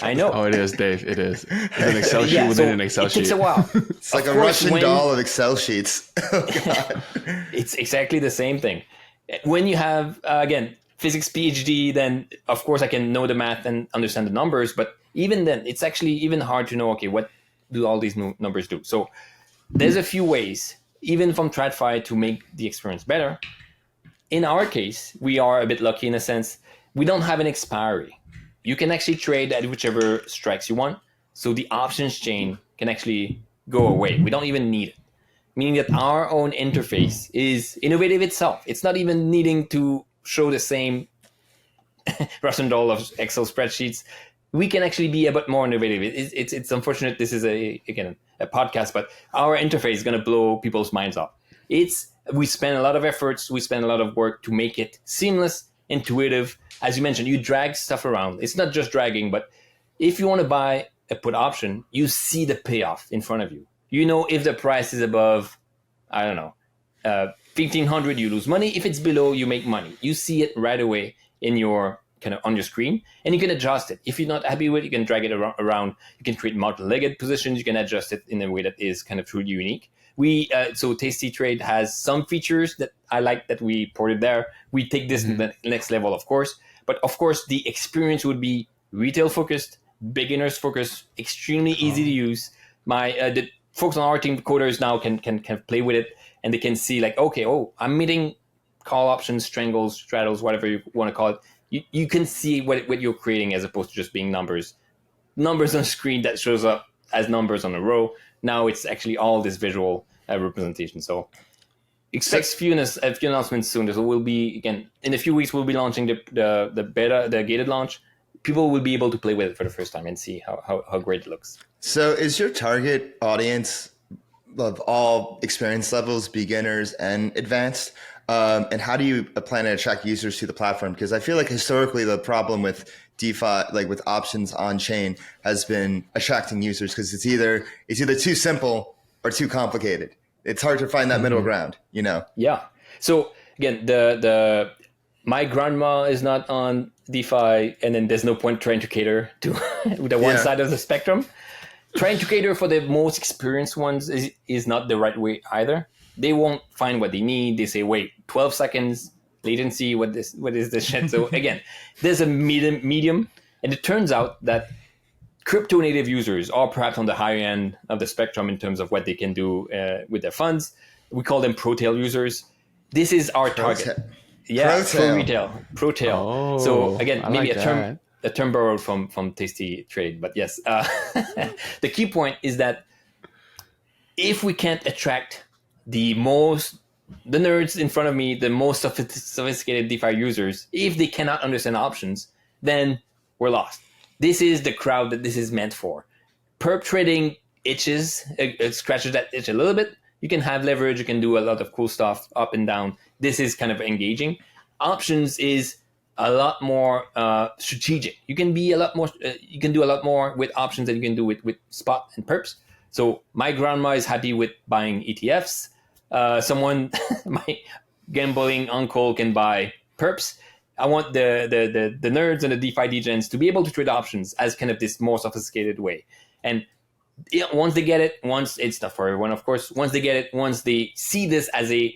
I know. Oh, it is, Dave. It is. It's an Excel sheet within an Excel sheet. It takes a while. It's like a Russian doll of Excel sheets. Oh, God. It's exactly the same thing. When you have, again, physics PhD, then of course I can know the math and understand the numbers. But even then, it's actually even hard to know, okay, what do all these numbers do? So there's a few ways, even from TradFi, to make the experience better. In our case, we are a bit lucky in a sense. We don't have an expiry. You can actually trade at whichever strikes you want. So the options chain can actually go away. We don't even need it. Meaning that our own interface is innovative itself. It's not even needing to show the same Russian doll of Excel spreadsheets. We can actually be a bit more innovative. It's unfortunate this is a podcast, but our interface is going to blow people's minds off. We spend a lot of efforts, we spend a lot of work to make it seamless, intuitive. As you mentioned, you drag stuff around. It's not just dragging, but if you want to buy a put option, you see the payoff in front of you. You know, if the price is above, I don't know, 1,500, you lose money. If it's below, you make money. You see it right away in your kind of on your screen, and you can adjust it. If you're not happy with it, you can drag it around. You can create multi-legged positions. You can adjust it in a way that is kind of truly unique. So Tasty Trade has some features that I like that we ported there. We take this to the next level, of course. But of course, the experience would be retail focused, beginners focused, extremely easy to use. The folks on our team, coders now can play with it, and they can see like, okay, I'm meeting call options, strangles, straddles, whatever you want to call it. You can see what you're creating as opposed to just being numbers on screen that shows up as numbers on a row. Now it's actually all this visual representation. So expect a few announcements soon. There will be, again, in a few weeks, we'll be launching the beta, the gated launch. People will be able to play with it for the first time and see how great it looks. So is your target audience of all experience levels, beginners and advanced? And how do you plan to attract users to the platform? Because I feel like historically the problem with DeFi, like with options on chain, has been attracting users because it's either too simple or too complicated. It's hard to find that middle ground, you know? Yeah. So again, my grandma is not on DeFi, and then there's no point trying to cater to the one side of the spectrum. Trying to cater for the most experienced ones is not the right way either. They won't find what they need. They say, wait, 12 seconds latency. What is this shit? So again, there's a medium, and it turns out that crypto native users are perhaps on the higher end of the spectrum in terms of what they can do with their funds. We call them pro-tail users. This is our target. For retail, pro-tail. Oh, so again, maybe like a term borrowed from Tasty Trade, but yes. The key point is that if we can't attract the nerds in front of me, the most sophisticated DeFi users, if they cannot understand options, then we're lost. This is the crowd that this is meant for. Perp trading it scratches that itch a little bit. You can have leverage, you can do a lot of cool stuff up and down. This is kind of engaging. Options is a lot more strategic. You can be a lot more. You can do a lot more with options than you can do with spot and perps. So my grandma is happy with buying ETFs. Someone, my gambling uncle, can buy perps. I want the nerds and the DeFi degens to be able to trade options as kind of this more sophisticated way. And once they get it, once it's not for everyone, of course. Once they get it, once they see this as a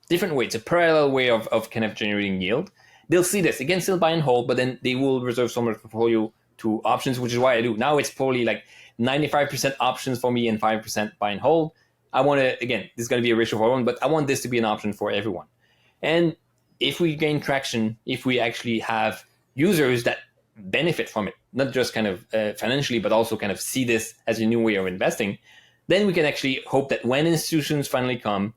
different way, it's a parallel way of kind of generating yield. They'll see this. They can still buy and hold, but then they will reserve some of their portfolio to options, which is why I do. Now it's probably like 95% options for me and 5% buy and hold. I want to, again, this is going to be a ratio for everyone, but I want this to be an option for everyone. And if we gain traction, if we actually have users that benefit from it, not just kind of financially, but also kind of see this as a new way of investing, then we can actually hope that when institutions finally come,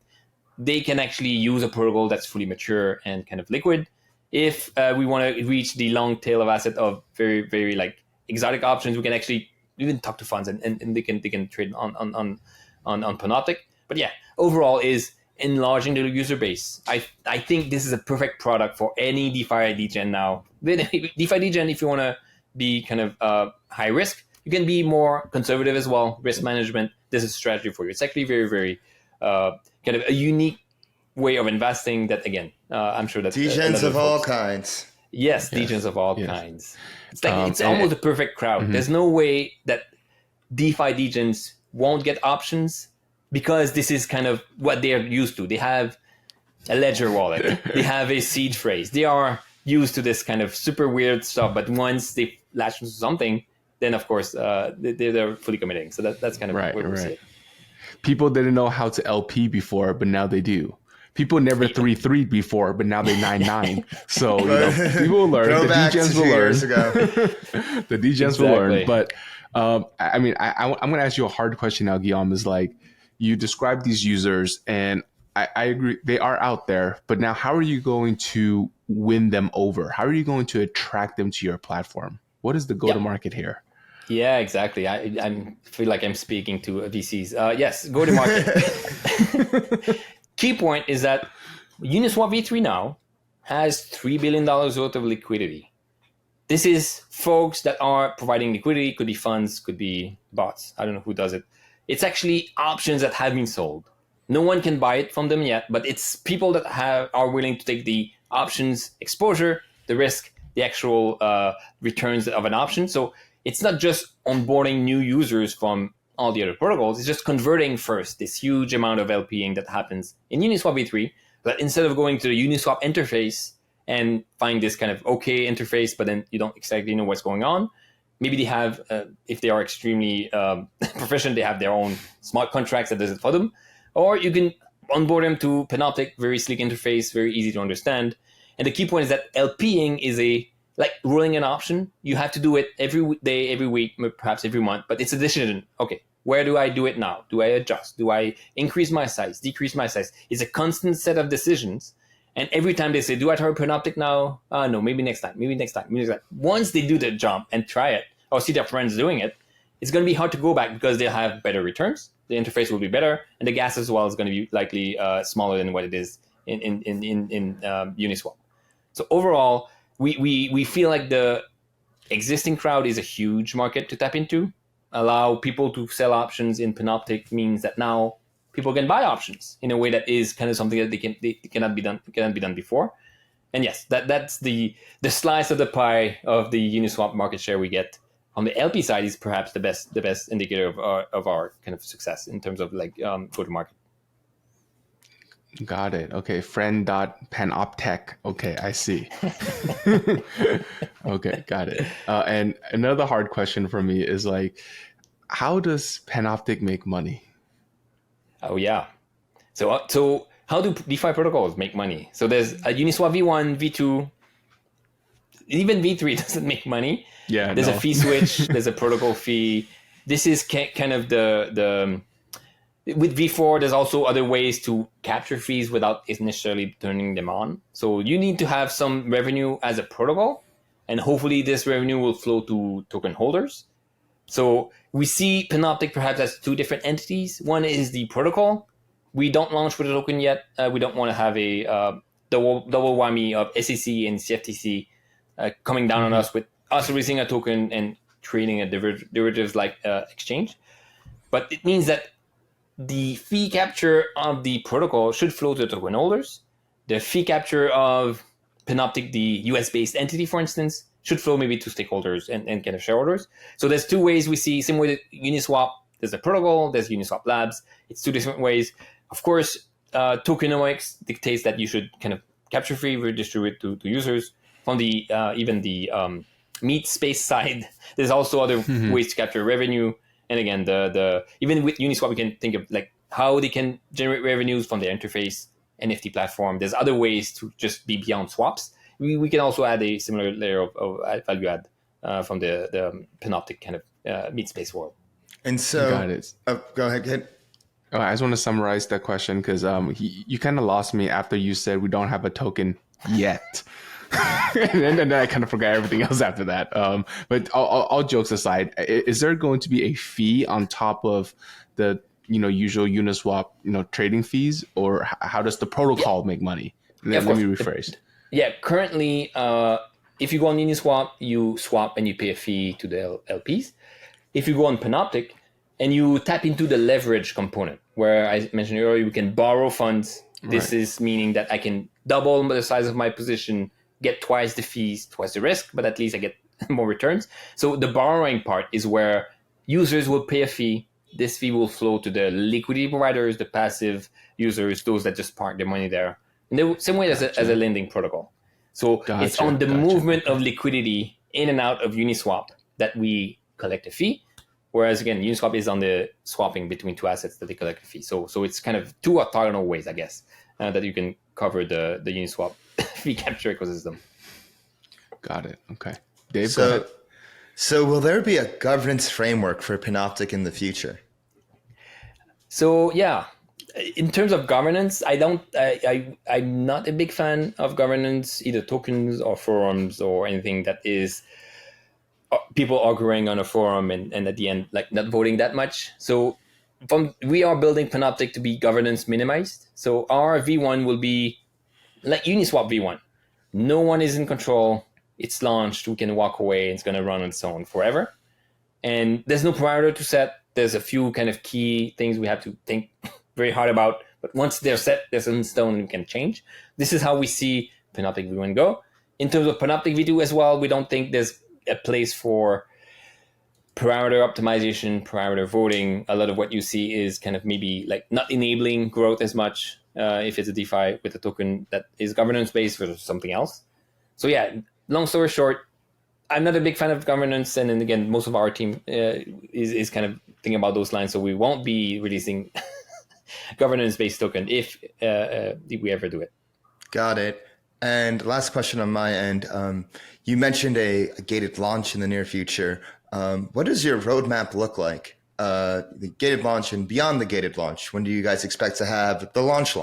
they can actually use a protocol that's fully mature and kind of liquid. If we want to reach the long tail of asset of very, very like exotic options, we can actually even talk to funds and they can trade on Panoptic. But yeah, overall is enlarging the user base. I think this is a perfect product for any DeFi degen now. DeFi degen, if you want to be kind of high risk, you can be more conservative as well. Risk management, this is a strategy for you. It's actually very, very kind of a unique way of investing that, again, I'm sure that degens of all kinds. Yes, degens of all kinds. It's like it's almost a perfect crowd. Mm-hmm. There's no way that DeFi degens won't get options because this is kind of what they're used to. They have a ledger wallet. They have a seed phrase. They are used to this kind of super weird stuff. But once they latch into something, then of course they're fully committing. So that's kind of right. we see it. People didn't know how to LP before, but now they do. People never 3-3 before, but now they 9-9. So people will learn. The degens will learn. The degens will learn. But I mean, I'm going to ask you a hard question now, Guillaume. Is like you describe these users, and I agree they are out there. But now, how are you going to win them over? How are you going to attract them to your platform? What is the go-to-market here? Yeah, exactly. I feel like I'm speaking to VCs. Yes, go-to-market. Key point is that Uniswap V3 now has $3 billion worth of liquidity. This is folks that are providing liquidity. Could be funds, could be bots. I don't know who does it. It's actually options that have been sold. No one can buy it from them yet, but it's people that are willing to take the options exposure, the risk, the actual returns of an option. So it's not just onboarding new users from all the other protocols. It's just converting first this huge amount of LPing that happens in Uniswap V3. But instead of going to the Uniswap interface and find this kind of okay interface, but then you don't exactly know what's going on, maybe they have, if they are extremely proficient, they have their own smart contracts that does it for them. Or you can onboard them to Panoptic, very sleek interface, very easy to understand. And the key point is that LPing is like rolling an option. You have to do it every day, every week, perhaps every month, but it's a decision. Okay, where do I do it now? Do I adjust? Do I increase my size, decrease my size? It's a constant set of decisions. And every time they say, do I try Panoptic now? No, maybe next time, maybe next time, maybe next time. Once they do the jump and try it or see their friends doing it, it's going to be hard to go back because they'll have better returns. The interface will be better. And the gas as well is going to be likely smaller than what it is in Uniswap. So overall, we feel like the existing crowd is a huge market to tap into. Allow people to sell options in Panoptic means that now people can buy options in a way that is kind of something that they cannot be done before. And yes, that's the slice of the pie of the Uniswap market share we get on the LP side is perhaps the best indicator of our kind of success in terms of like go to market. Got it. Okay. Friend.panoptech. Okay. I see. Okay. Got it. And another hard question for me is like, how does Panoptic make money? Oh yeah. So how do DeFi protocols make money? So there's a Uniswap V1, V2, even V3 doesn't make money. Yeah. There's a fee switch. There's a protocol fee. This is kind of the with V4, there's also other ways to capture fees without necessarily turning them on. So you need to have some revenue as a protocol, and hopefully this revenue will flow to token holders. So we see Panoptic perhaps as two different entities. One is the protocol. We don't launch with a token yet. We don't want to have a double whammy of SEC and CFTC coming down on us with us releasing a token and creating a derivatives like exchange. But it means that the fee capture of the protocol should flow to the token holders. The fee capture of Panoptic, the US-based entity, for instance, should flow maybe to stakeholders and kind of shareholders. So there's two ways we see, same way that Uniswap, there's a protocol, there's Uniswap Labs. It's two different ways. Of course, tokenomics dictates that you should kind of capture fee, redistribute to users. From the even the meat space side, there's also other ways to capture revenue. And again, the even with Uniswap, we can think of like how they can generate revenues from their interface, NFT platform. There's other ways to just be beyond swaps. We can also add a similar layer of value add from the Panoptic kind of meat space world. And so, Got it. Go ahead, kid. Oh, I just want to summarize that question because you kind of lost me after you said we don't have a token yet. and then I kind of forgot everything else after that. But all jokes aside, is there going to be a fee on top of the usual Uniswap trading fees, or how does the protocol make money? Let me rephrase. Currently, if you go on Uniswap, you swap and you pay a fee to the LPs. If you go on Panoptic and you tap into the leverage component, where I mentioned earlier, you can borrow funds. This is meaning that I can double the size of my position, get twice the fees, twice the risk, but at least I get more returns. So the borrowing part is where users will pay a fee. This fee will flow to the liquidity providers, the passive users, those that just park their money there. In the same way as a lending protocol. So it's on the movement of liquidity in and out of Uniswap that we collect a fee. Whereas again, Uniswap is on the swapping between two assets that they collect a fee. So it's kind of two orthogonal ways, I guess, that you can cover the Uniswap fee capture ecosystem. Got it. Okay. Dave, go ahead. So will there be a governance framework for Panoptic in the future? So yeah, in terms of governance, I'm not a big fan of governance, either tokens or forums or anything that is people arguing on a forum and at the end like not voting that much. So we are building Panoptic to be governance minimized. So our V1 will be like Uniswap V1. No one is in control. It's launched. We can walk away. It's going to run on its own forever. And there's no parameter to set. There's a few kind of key things we have to think very hard about. But once they're set, they're in stone and we can change. This is how we see Panoptic V1 go. In terms of Panoptic V2 as well, we don't think there's a place for parameter optimization, parameter voting. A lot of what you see is kind of maybe like not enabling growth as much if it's a DeFi with a token that is governance-based versus something else. So yeah, long story short, I'm not a big fan of governance. And then again, most of our team is kind of thinking about those lines. So we won't be releasing governance-based token if we ever do it. Got it. And last question on my end. You mentioned a gated launch in the near future. What does your roadmap look like? The gated launch and beyond the gated launch. When do you guys expect to have the launch?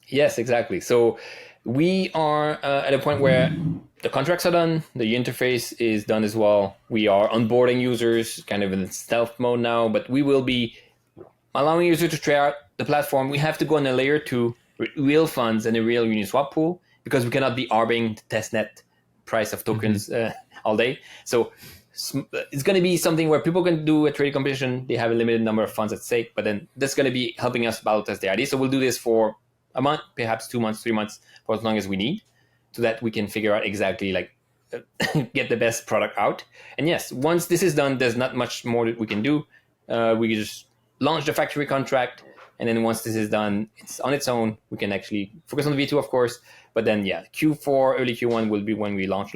Yes, exactly. So we are at a point where the contracts are done. The interface is done as well. We are onboarding users kind of in stealth mode now, but we will be allowing users to try out the platform. We have to go on a layer 2 real funds and a real Uniswap pool because we cannot be arbing the testnet price of tokens all day. So it's going to be something where people can do a trade competition. They have a limited number of funds at stake, but then that's going to be helping us battle test the idea. So we'll do this for a month, perhaps 2 months, 3 months, for as long as we need, so that we can figure out exactly like get the best product out. And yes, once this is done, there's not much more that we can do. We can just launch the factory contract. And then once this is done, it's on its own. We can actually focus on the V2, of course. But then, yeah, Q4, early Q1 will be when we launch.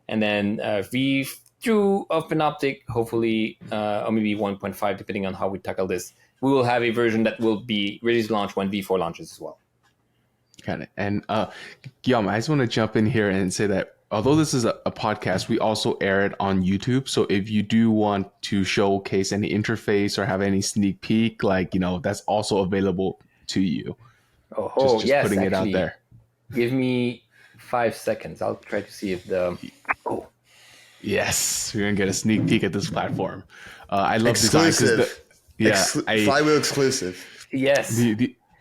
And then V2 of Panoptic, hopefully, or maybe 1.5, depending on how we tackle this. We will have a version that will be ready to launch when V4 launches as well. Got it. And Guillaume, I just want to jump in here and say that although this is a podcast, we also air it on YouTube. So if you do want to showcase any interface or have any sneak peek, that's also available to you. Just yes, putting it out there. Give me 5 seconds. I'll try to see if Yes, we're going to get a sneak peek at this platform. I love exclusive. Flywheel exclusive. Yes.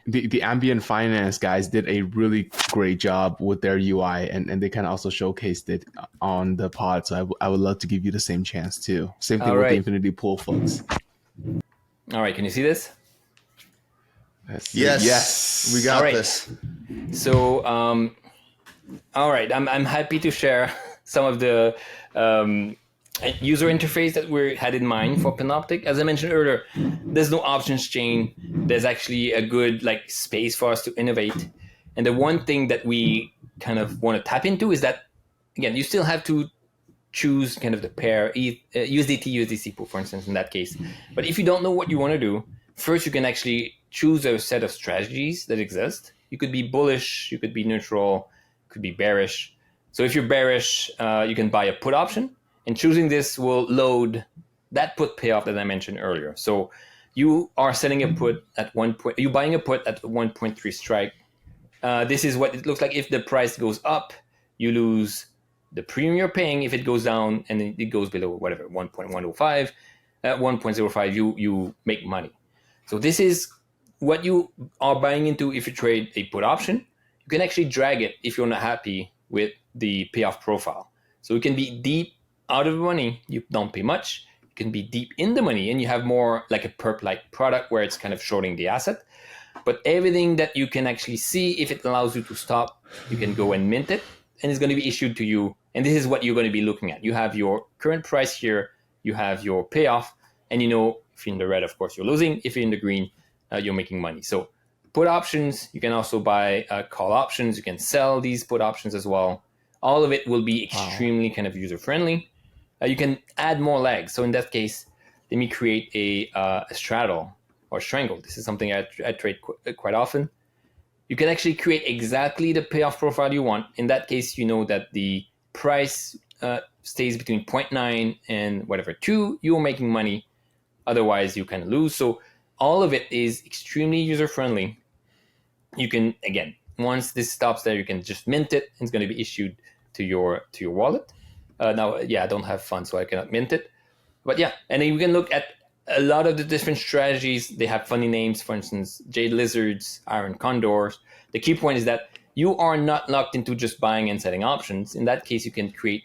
the ambient finance guys did a really great job with their UI, and they kind of also showcased it on the pod. So I would love to give you the same chance too. Same thing All with right. the Infinity Pool folks. All right, can you see this? Yes, we got All right. this. So, all right, I'm happy to share some of the user interface that we had in mind for Panoptic. As I mentioned earlier, there's no options chain. There's actually a good like space for us to innovate. And the one thing that we kind of want to tap into is that, again, you still have to choose kind of the pair, USDT, USDC pool, for instance, in that case. But if you don't know what you want to do, first you can actually choose a set of strategies that exist. You could be bullish, you could be neutral, could be bearish. So if you're bearish, you can buy a put option, and choosing this will load that put payoff that I mentioned earlier. So you are setting a put at you're buying a put at 1.3 strike. This is what it looks like. If the price goes up, you lose the premium you're paying. If it goes down and it goes below whatever 1.105, at 1.05, you make money. So this is what you are buying into. If you trade a put option, you can actually drag it if you're not happy with the payoff profile. So you can be deep out of the money, you don't pay much. You can be deep in the money and you have more like a perp-like product where it's kind of shorting the asset. But everything that you can actually see, if it allows you to stop, you can go and mint it, and it's going to be issued to you. And this is what you're going to be looking at. You have your current price here, you have your payoff, and you know if you're in the red, of course, you're losing. If you're in the green, you're making money. So put options, you can also buy call options. You can sell these put options as well. All of it will be extremely kind of user-friendly. You can add more legs. So in that case, let me create a straddle or strangle. This is something I trade quite often. You can actually create exactly the payoff profile you want. In that case, you know that the price stays between 0.9 and whatever 2, you're making money. Otherwise, you can lose. So all of it is extremely user-friendly. You can, again, once this stops there, you can just mint it. It's going to be issued to your wallet. Now, yeah, I don't have funds, so I cannot mint it. But yeah, and then you can look at a lot of the different strategies. They have funny names, for instance, Jade Lizards, Iron Condors. The key point is that you are not locked into just buying and selling options. In that case, you can create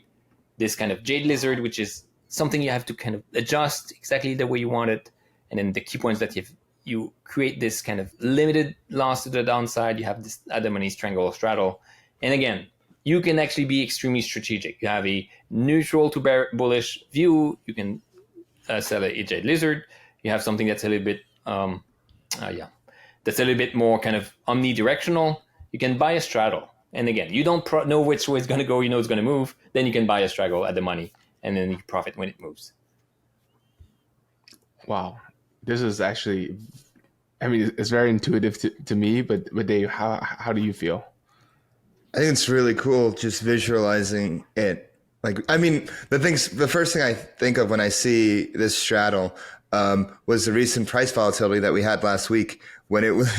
this kind of Jade Lizard, which is something you have to kind of adjust exactly the way you want it. And then the key point is that if you create this kind of limited loss to the downside, you have this other money strangle or straddle. And again, you can actually be extremely strategic. You have a neutral to bullish view. You can sell a Jade Lizard. You have something that's a little bit, that's a little bit more kind of omnidirectional. You can buy a straddle. And again, you don't know which way it's going to go. You know it's going to move. Then you can buy a straddle at the money, and then you profit when it moves. Wow. This is actually, I mean, it's very intuitive to me, but Dave, how do you feel? I think it's really cool just visualizing it. Like, I mean, the first thing I think of when I see this straddle was the recent price volatility that we had last week when it was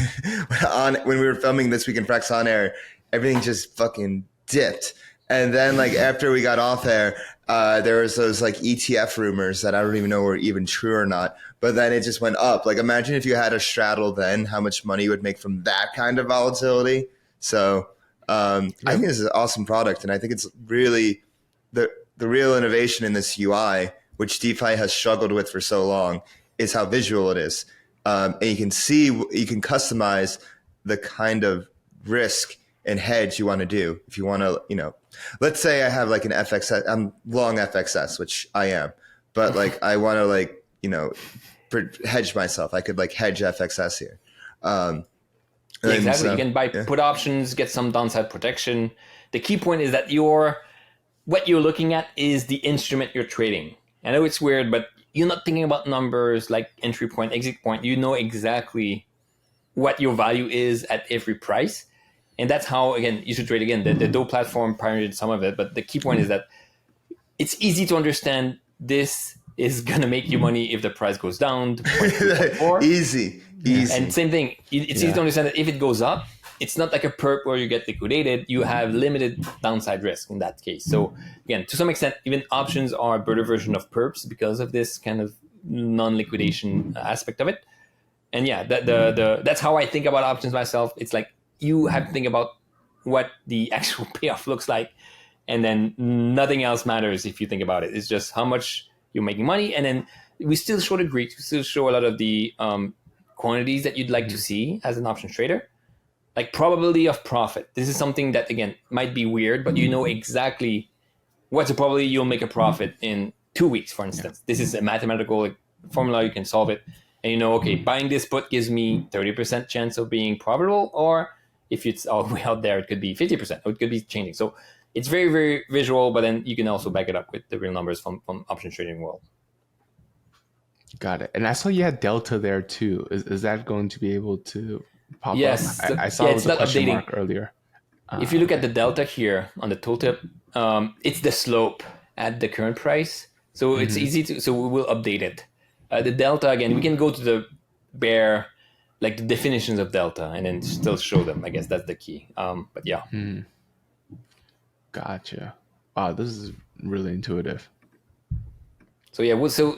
when we were filming This Week in Frax on air. Everything just fucking dipped, and then like after we got off air, there was those like ETF rumors that I don't even know were even true or not. But then it just went up. Like, imagine if you had a straddle then, how much money you would make from that kind of volatility. So I think this is an awesome product, and I think it's really the real innovation in this UI, which DeFi has struggled with for so long, is how visual it is. And you can customize the kind of risk and hedge you want to do. If you want to, let's say I have like an FXS, I'm long FXS, which I am, but like I want to hedge myself. I could like hedge FXS here. Exactly. So, you can buy put options, get some downside protection. The key point is that what you're looking at is the instrument you're trading. I know it's weird, but you're not thinking about numbers like entry point, exit point. You know exactly what your value is at every price. And that's how, again, you should trade again. The DO platform pioneered some of it, but the key point is that it's easy to understand this is going to make you money if the price goes down to 0.4. Easy. And same thing, it's easy to understand that if it goes up, it's not like a perp where you get liquidated. You have limited downside risk in that case. So again, to some extent, even options are a better version of perps because of this kind of non-liquidation aspect of it. And yeah, that's how I think about options myself. It's like you have to think about what the actual payoff looks like, and then nothing else matters if you think about it. It's just how much you're making money, and then we still show the Greeks, we still show a lot of the quantities that you'd like to see as an options trader, like probability of profit. This is something that again might be weird, but you know exactly what's the probability you'll make a profit in 2 weeks, for instance. This is a mathematical formula, you can solve it. And you know, okay, buying this put gives me 30% chance of being profitable, or if it's all the way out there, it could be 50%, or it could be changing. So it's very, very visual, but then you can also back it up with the real numbers from options trading world. Got it. And I saw you had Delta there too. Is that going to be able to pop Yes, up? I saw it was a question mark earlier. If you look at the Delta here on the tooltip, it's the slope at the current price. So it's easy to, so we will update it. The Delta, again, we can go to the bare, like the definitions of Delta and then still show them. I guess that's the key. But yeah. Gotcha. Wow, this is really intuitive. So yeah, so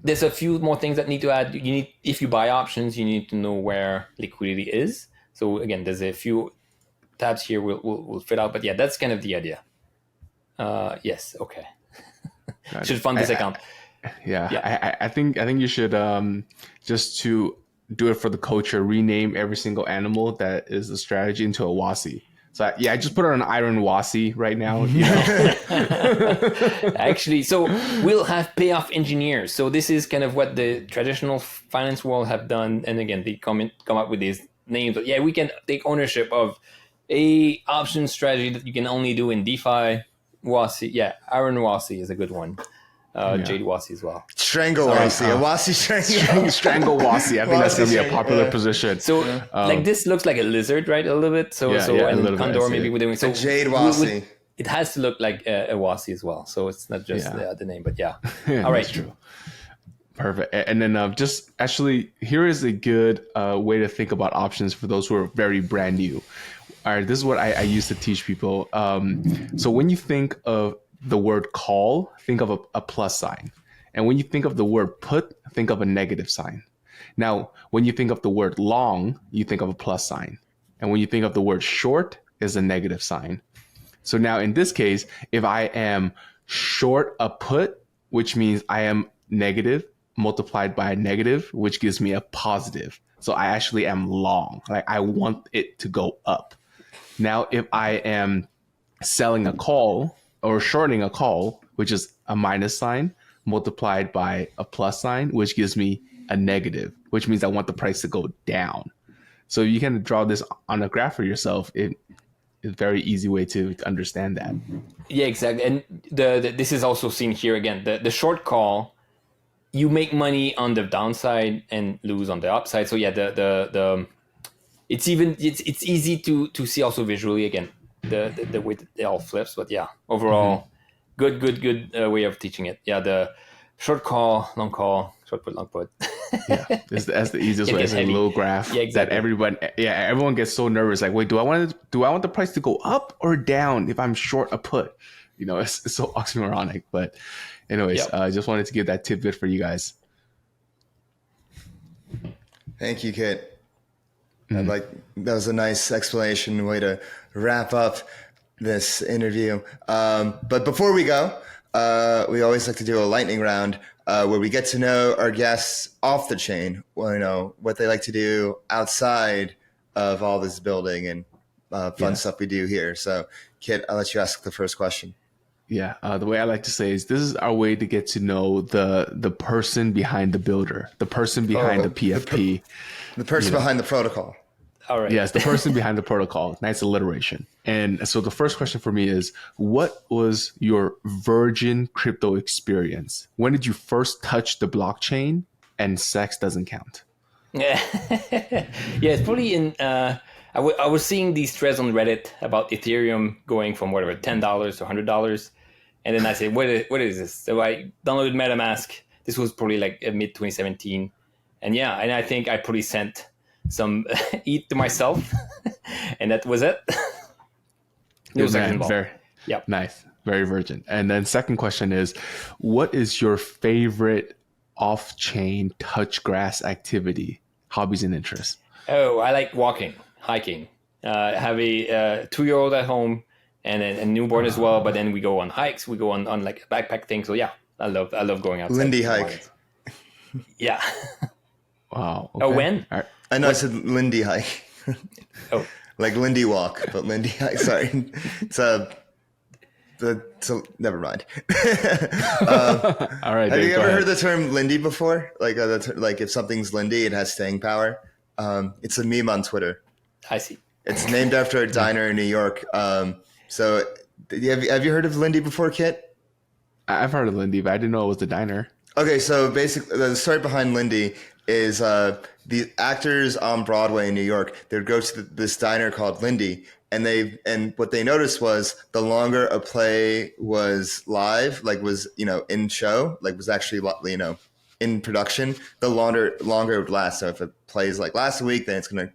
there's a few more things that need to add. You need, if you buy options, you need to know where liquidity is. So again, there's a few tabs here we'll fit out, but yeah, that's kind of the idea. Yes, okay. Should fund this account. I think you should just to do it for the culture, rename every single animal that is a strategy into a WASI. So I just put it on Iron WASI right now. You know? Actually, so we'll have payoff engineers. So this is kind of what the traditional finance world have done. And again, they come up with these names. But yeah, we can take ownership of a option strategy that you can only do in DeFi. WASI, yeah, Iron WASI is a good one. Jade WASI as well. Strangle WASI, a WASI strangle. Strangle WASI. I think that's going to be a popular position. So like this looks like a lizard, right? A little bit. So and Condor maybe we're doing. So Jade WASI. It has to look like a WASI as well. So it's not just the name, but yeah. All right. True. Perfect. And then just actually, here is a good way to think about options for those who are very brand new. All right, this is what I used to teach people. So when you think of the word call, think of a plus sign. And when you think of the word put, think of a negative sign. Now, when you think of the word long, you think of a plus sign. And when you think of the word short, is a negative sign. So now in this case, if I am short a put, which means I am negative multiplied by a negative, which gives me a positive. So I actually am long. Like I want it to go up. Now, if I am selling a call or shorting a call, which is a minus sign multiplied by a plus sign, which gives me a negative, which means I want the price to go down. So you can draw this on a graph for yourself. It's a very easy way to understand that. Yeah, exactly. And this is also seen here again. The short call, you make money on the downside and lose on the upside. So yeah, it's easy to see also visually again the way that it all flips. But yeah, overall, good way of teaching it. Yeah, the short call, long call, short put, long put. That's the easiest way. It's a little graph that everyone gets so nervous. Like, wait, do I want the price to go up or down if I'm short a put? You know, it's so oxymoronic. But anyways, I just wanted to give that tidbit for you guys. Thank you, Kit. That was a nice explanation, way to wrap up this interview. But before we go, we always like to do a lightning round where we get to know our guests off the chain. Well, you know, what they like to do outside of all this building and fun stuff we do here. So, Kit, I'll let you ask the first question. Yeah, the way I like to say is this is our way to get to know the person behind the builder, the person behind the PFP. The person behind the protocol. All right. Yes, the person behind the protocol. Nice alliteration. And so the first question for me is, what was your virgin crypto experience? When did you first touch the blockchain? And sex doesn't count. Yeah, it's probably in... I was seeing these threads on Reddit about Ethereum going from whatever, $10 to $100. And then I said, what is this? So I downloaded MetaMask. This was probably like mid 2017. And I think I probably sent some ETH to myself. And that was it. Nice. Very virgin. And then second question is, what is your favorite off-chain touch grass activity, hobbies and interests? Oh, I like walking, hiking. I have a 2-year-old at home and a newborn as well. But then we go on hikes. We go on like a backpack thing. So yeah, I love going outside. Lindy hike. Yeah. Wow. Oh, when? All right. I know I said Lindy hike. Oh, Like Lindy walk, but Lindy hike. Sorry. So never mind. All right. Have Dave, you go ever ahead. heard the term Lindy before? Like, like if something's Lindy, it has staying power. It's a meme on Twitter. I see. It's named after a diner in New York. So have you heard of Lindy before, Kit? I've heard of Lindy, but I didn't know it was the diner. Okay, so basically the story behind Lindy is the actors on Broadway in New York, they would go to this diner called Lindy, and what they noticed was the longer a play was live, like was, in show, like was actually, in production, the longer it would last. So if a play is like last a week, then it's going to,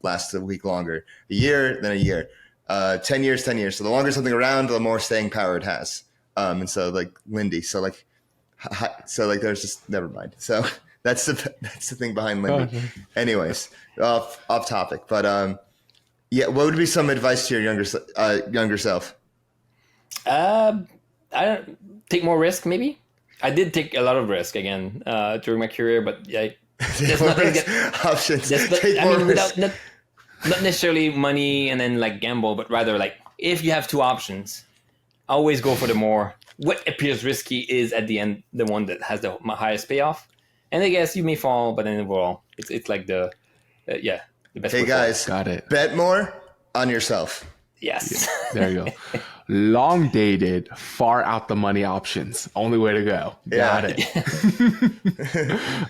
last a week longer. A year, then a year. 10 years, 10 years. So the longer something around, the more staying power it has. And so like Lindy, there's just, never mind. So that's the thing behind Lindy. Okay. Anyways, off topic, but what would be some advice to your younger self? I don't take more risk. Maybe I did take a lot of risk again during my career, but yeah, there's not gonna get options. without not necessarily money and then like gamble, but rather like if you have two options, always go for the more what appears risky is at the end the one that has the highest payoff. And I guess you may fall, but then overall, it's like the best. Hey guys, Got it. bet more on yourself. Yes. There you go. Long dated, far out the money options. Only way to go. Got it.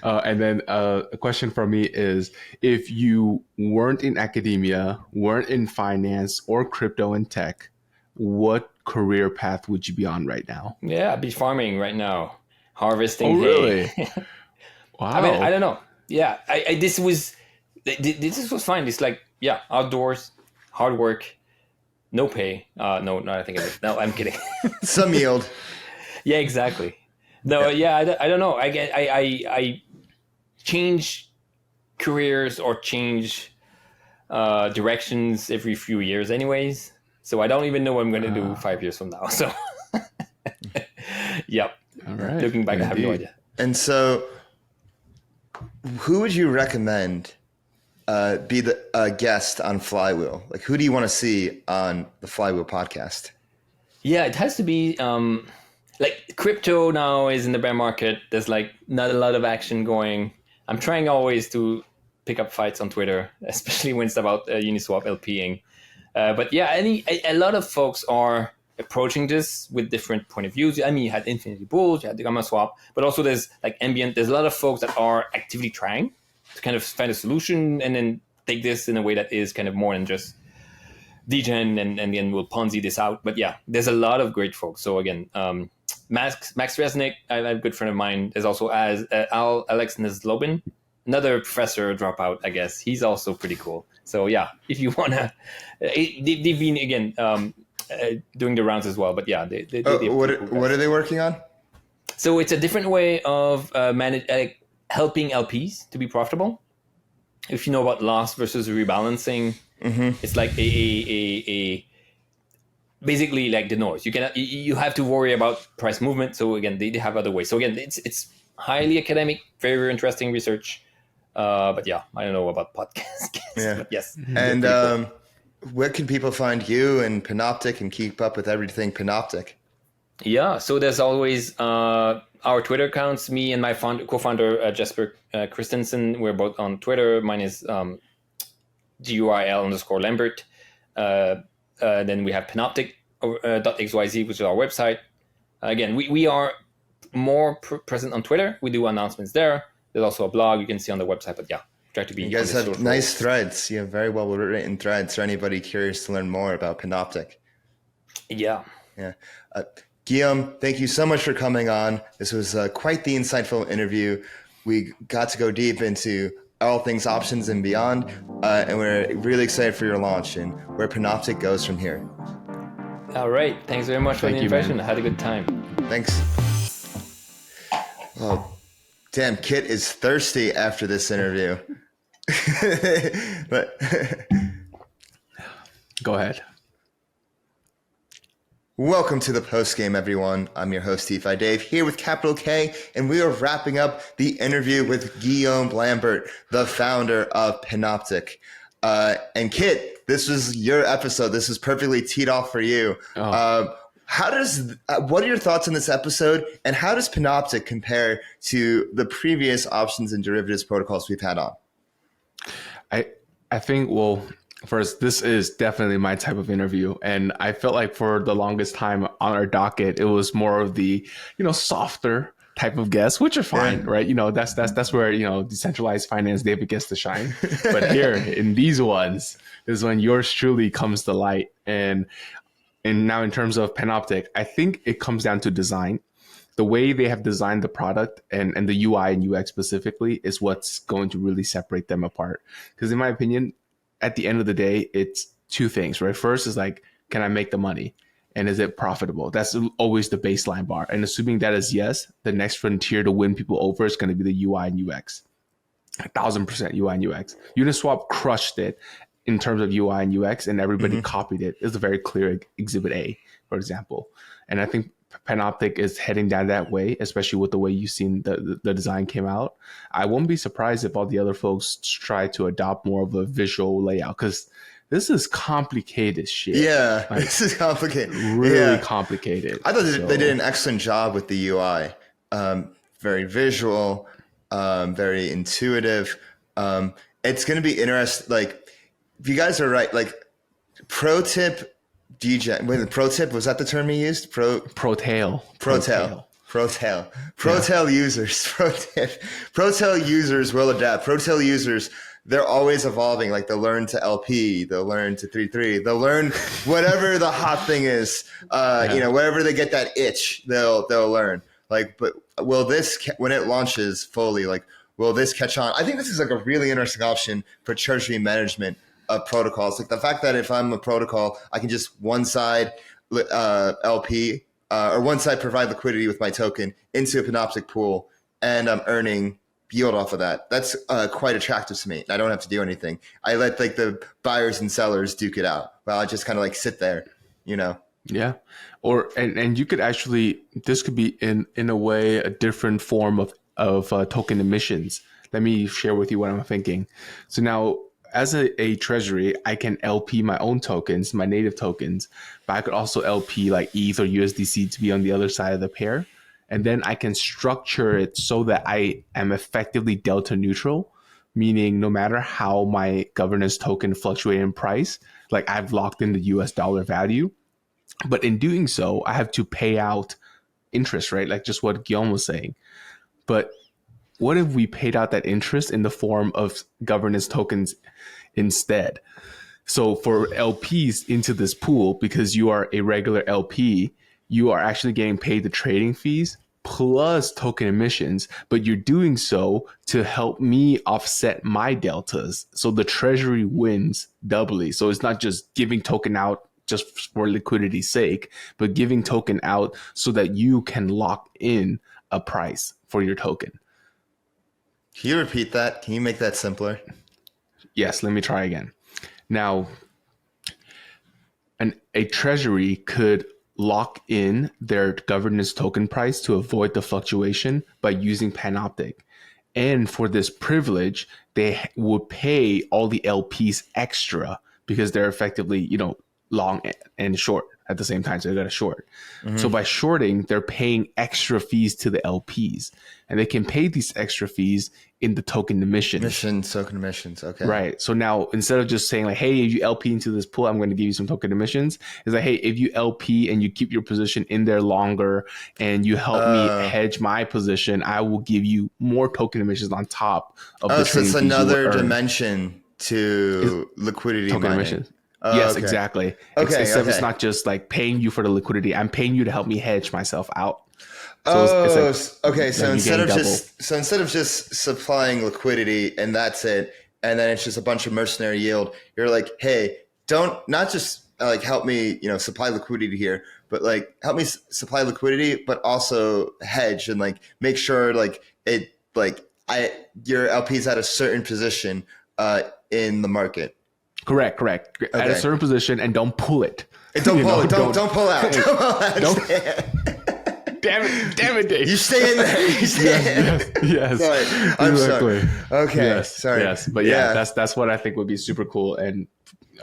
And then a question from me is, if you weren't in academia, weren't in finance or crypto and tech, what career path would you be on right now? Yeah, I'd be farming right now, harvesting Oh, hay. really? Wow. I mean, I don't know. Yeah, this was fine. It's like, yeah, outdoors, hard work, no pay. No, I think of it. No, I'm kidding. Some yield. Yeah, exactly. No, yeah, I don't know. I change careers or change directions every few years, anyways. So I don't even know what I'm going to do 5 years from now. So, yep. All right. Looking back, I have no idea. And so, who would you recommend be the guest on Flywheel? Like, who do you want to see on the Flywheel podcast? Yeah, it has to be like crypto now is in the bear market. There's like not a lot of action going. I'm trying always to pick up fights on Twitter, especially when it's about Uniswap LPing. But yeah, a lot of folks are approaching this with different point of views. I mean, you had Infinity Bulls, you had the Gamma Swap, but also there's like Ambient. There's a lot of folks that are actively trying to kind of find a solution and then take this in a way that is kind of more than just degen and then we'll Ponzi this out. But yeah, there's a lot of great folks. So again, Max Resnick, I have a good friend of mine. There's also Alex Neslobin, another professor dropout, I guess. He's also pretty cool. So yeah, if you want to, they've been, again, doing the rounds as well. But yeah, What are they working on? So it's a different way of helping LPs to be profitable. If you know about loss versus rebalancing, it's like a basically like the noise. You have to worry about price movement. So again, they have other ways. So again, it's highly academic, very, very interesting research. But yeah, I don't know about podcasts. Yeah. But yes. And where can people find you and Panoptic and keep up with everything Panoptic? Yeah, so there's always our Twitter accounts. Me and my co-founder Jesper Christensen, we're both on Twitter. Mine is GUIL_Lambert. Then we have Panoptic .xyz, which is our website. Again, we are more present on Twitter. We do announcements there. There's also a blog you can see on the website. But yeah, try to be. You guys have nice threads. You have very well written threads for anybody curious to learn more about Panoptic. Yeah. Yeah. Guillaume, thank you so much for coming on. This was quite the insightful interview. We got to go deep into all things options and beyond, and we're really excited for your launch and where Panoptic goes from here. All right. Thanks very much for the invitation. I had a good time. Thanks. Well, Damn, Kit is thirsty after this interview. But Go ahead. welcome to the post game, everyone. I'm your host, DeFi Dave, here with Capital K, and we are wrapping up the interview with Guillaume Lambert, the founder of Panoptic. And Kit, this was your episode. This was perfectly teed off for you. Oh. What are your thoughts on this episode, and how does Panoptic compare to the previous options and derivatives protocols we've had on? I think, well, first, this is definitely my type of interview. And I felt like for the longest time on our docket, it was more of the, softer type of guests, which are fine, right? That's where, decentralized finance David gets to shine. But here in these ones is when yours truly comes to light. And now in terms of Panoptic, I think it comes down to design. The way they have designed the product and the UI and UX specifically is what's going to really separate them apart. Because in my opinion, at the end of the day, it's two things, right? First is like, can I make the money? And is it profitable? That's always the baseline bar. And assuming that is yes, the next frontier to win people over is going to be the UI and UX. 1,000% UI and UX. Uniswap crushed it in terms of UI and UX, and everybody copied it. It's a very clear exhibit A, for example. And I think Panoptic is heading down that way, especially with the way you've seen the design came out. I won't be surprised if all the other folks try to adopt more of a visual layout, because this is complicated shit. Yeah, this is complicated. Really complicated. I thought they did an excellent job with the UI. Very visual, very intuitive. It's going to be interesting. Like, if you guys are right, like, pro tip, Degen. Wait, the pro tip, was that the term you used? Protail users. Protail users will adapt. Protail users, they're always evolving. Like, they'll learn to LP, they'll learn to 3-3, they'll learn whatever the hot thing is. Wherever they get that itch, they'll learn. Like, but will this, when it launches fully, like, will this catch on? I think this is like a really interesting option for treasury management of protocols. Like, the fact that if I'm a protocol, I can just one side LP or one side provide liquidity with my token into a Panoptic pool, and I'm earning yield off of that. That's quite attractive to me. I don't have to do anything. I let like the buyers and sellers duke it out while I just kind of like sit there, Yeah. Or and you could actually, this could be in a way a different form of token emissions. Let me share with you what I'm thinking. So now, as a treasury, I can LP my own tokens, my native tokens, but I could also LP like ETH or USDC to be on the other side of the pair. And then I can structure it so that I am effectively delta neutral, meaning no matter how my governance token fluctuate in price, like, I've locked in the US dollar value. But in doing so, I have to pay out interest, right? Like just what Guillaume was saying. But what if we paid out that interest in the form of governance tokens instead? So for LPs into this pool, because you are a regular LP, you are actually getting paid the trading fees plus token emissions, but you're doing so to help me offset my deltas. So the treasury wins doubly. So it's not just giving token out just for liquidity's sake, but giving token out so that you can lock in a price for your token. Can you repeat that? Can you make that simpler? Yes, let me try again. Now, a treasury could lock in their governance token price to avoid the fluctuation by using Panoptic. And for this privilege, they would pay all the LPs extra because they're effectively, long and short at the same time. So they got a short. So by shorting, they're paying extra fees to the LPs, and they can pay these extra fees in the token emissions. Token emissions. Okay. Right. So now instead of just saying like, hey, if you LP into this pool, I'm going to give you some token emissions, it's like, hey, if you LP and you keep your position in there longer and you help me hedge my position, I will give you more token emissions on top of the so it's another dimension to liquidity token mining. Emissions. Yes, okay. Exactly. Okay, Except okay. it's not just like paying you for the liquidity. I'm paying you to help me hedge myself out. So it's okay. So like instead of just supplying liquidity and that's it, and then it's just a bunch of mercenary yield, you're like, hey, not just like help me, supply liquidity here, but like help me supply liquidity, but also hedge and like make sure like it like your LP's at a certain position in the market. Correct. Okay. At a certain position, and don't pull it. And don't pull it. Don't pull out. Damn it, Dave. You stay in there. Yes. Sorry. I'm Exactly. sorry. Okay. Yes. Sorry. Yes. But that's what I think would be super cool. And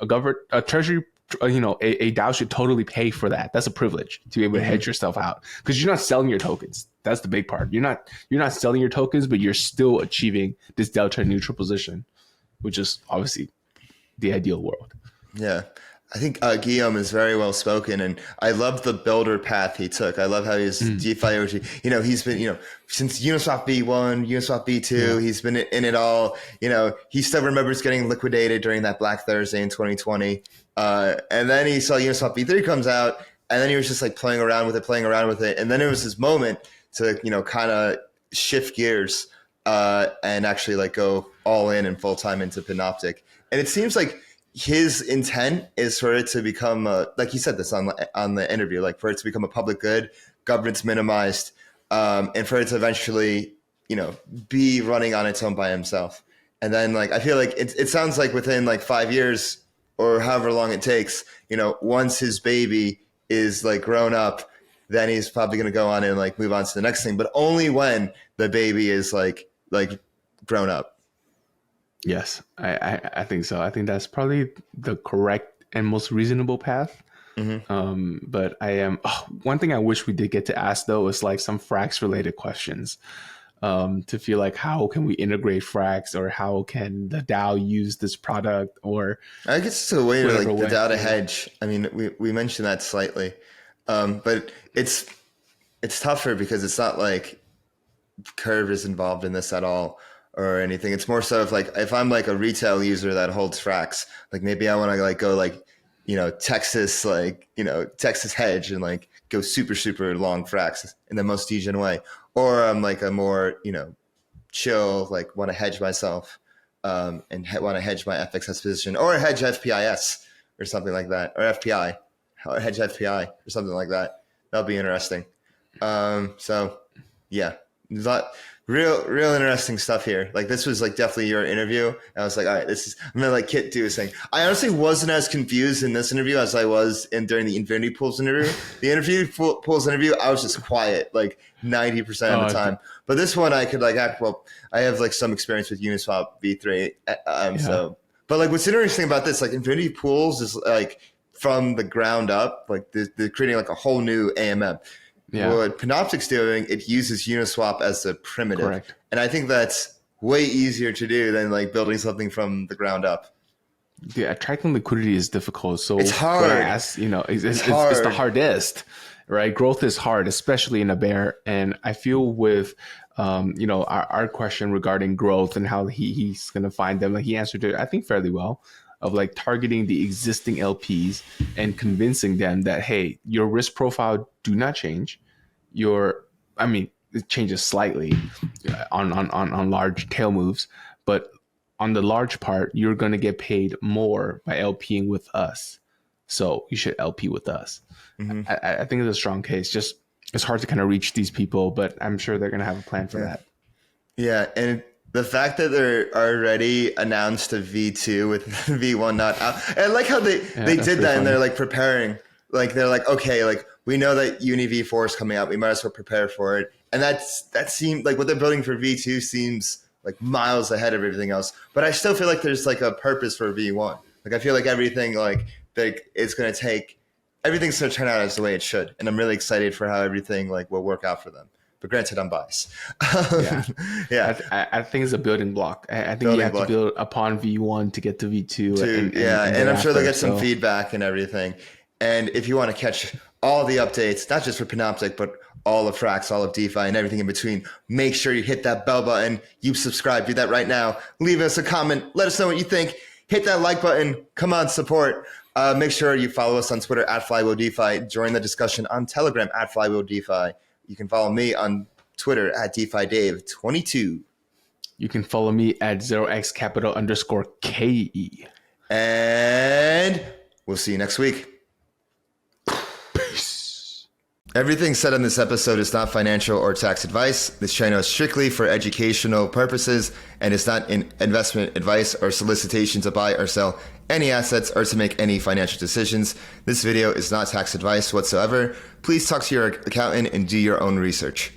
a treasury, a DAO should totally pay for that. That's a privilege to be able to hedge yourself out, because you're not selling your tokens. That's the big part. You're not selling your tokens, but you're still achieving this delta neutral position, which is obviously the ideal world. Yeah. I think Guillaume is very well spoken, and I love the builder path he took. I love how he's DeFi OG. He's been, since Uniswap V1, Uniswap V2, he's been in it all. He still remembers getting liquidated during that Black Thursday in 2020. And then he saw Uniswap V3 comes out, and then he was just like playing around with it. And then it was his moment to, kind of shift gears and actually like go all in and full time into Panoptic. And it seems like his intent is for it to become, like he said this on the interview, like for it to become a public good, governance minimized, and for it to eventually, be running on its own by himself. And then like, I feel like it sounds like within like 5 years or however long it takes, once his baby is like grown up, then he's probably going to go on and like move on to the next thing, but only when the baby is like grown up. Yes, I think so. I think that's probably the correct and most reasonable path. But one thing I wish we did get to ask though is like some Frax related questions, to feel like how can we integrate Frax, or how can the DAO use this product, or I guess it's a way to like the DAO to hedge. I mean, we mentioned that slightly, but it's tougher because it's not like Curve is involved in this at all or anything. It's more so of like, if I'm like a retail user that holds Frax, like maybe I want to like go like, Texas, like, Texas hedge and like go super, super long Frax in the most degen way. Or I'm like a more, chill, like want to hedge myself and want to hedge my FXS position, or hedge FPIS or something like that, or FPI, or hedge FPI or something like that. That'll be interesting. So yeah, there's a lot, real interesting stuff here. Like this was like definitely your interview. And I was like, all right, I'm gonna like Kit do saying. I honestly wasn't as confused in this interview as I was during the Infinity Pools interview. The Pools interview, I was just quiet like 90% of the time. But this one I could like act, I have like some experience with Uniswap V3. So, but like what's interesting about this, like Infinity Pools is like from the ground up, like they're creating like a whole new AMM. Yeah. What Panoptics doing, it uses Uniswap as a primitive. Correct. And I think that's way easier to do than like building something from the ground up. Yeah, attracting liquidity is difficult. So it's hard. It's the hardest, right? Growth is hard, especially in a bear. And I feel with our question regarding growth and how he's going to find them, like he answered it, I think, fairly well, of like targeting the existing LPs and convincing them that, hey, your risk profile do not change. It changes slightly on large tail moves, but on the large part, you're going to get paid more by LPing with us. So you should LP with us. I think it's a strong case. Just it's hard to kind of reach these people, but I'm sure they're going to have a plan for that. Yeah. And the fact that they're already announced a V2 with V1 not out. And I like how they did that, funny. And they're like preparing. Like they're like, okay, like we know that Uni V4 is coming out. We might as well prepare for it. And that seemed like what they're building for V2 seems like miles ahead of everything else. But I still feel like there's like a purpose for V1. Like I feel like everything everything's going to turn out as the way it should. And I'm really excited for how everything like will work out for them. But granted, I'm biased. I think it's a building block. I think you have to build upon V1 to get to V2. And I'm sure they'll get some feedback and everything. And if you want to catch all the updates, not just for Panoptic, but all of Frax, all of DeFi, and everything in between, make sure you hit that bell button. You subscribe. Do that right now. Leave us a comment. Let us know what you think. Hit that like button. Come on, support. Make sure you follow us on Twitter at Flywheel DeFi. Join the discussion on Telegram at Flywheel DeFi. You can follow me on Twitter at DeFiDave22. You can follow me at 0xcapital_KE. And we'll see you next week. Everything said in this episode is not financial or tax advice. This channel is strictly for educational purposes and is not an investment advice or solicitation to buy or sell any assets or to make any financial decisions. This video is not tax advice whatsoever. Please talk to your accountant and do your own research.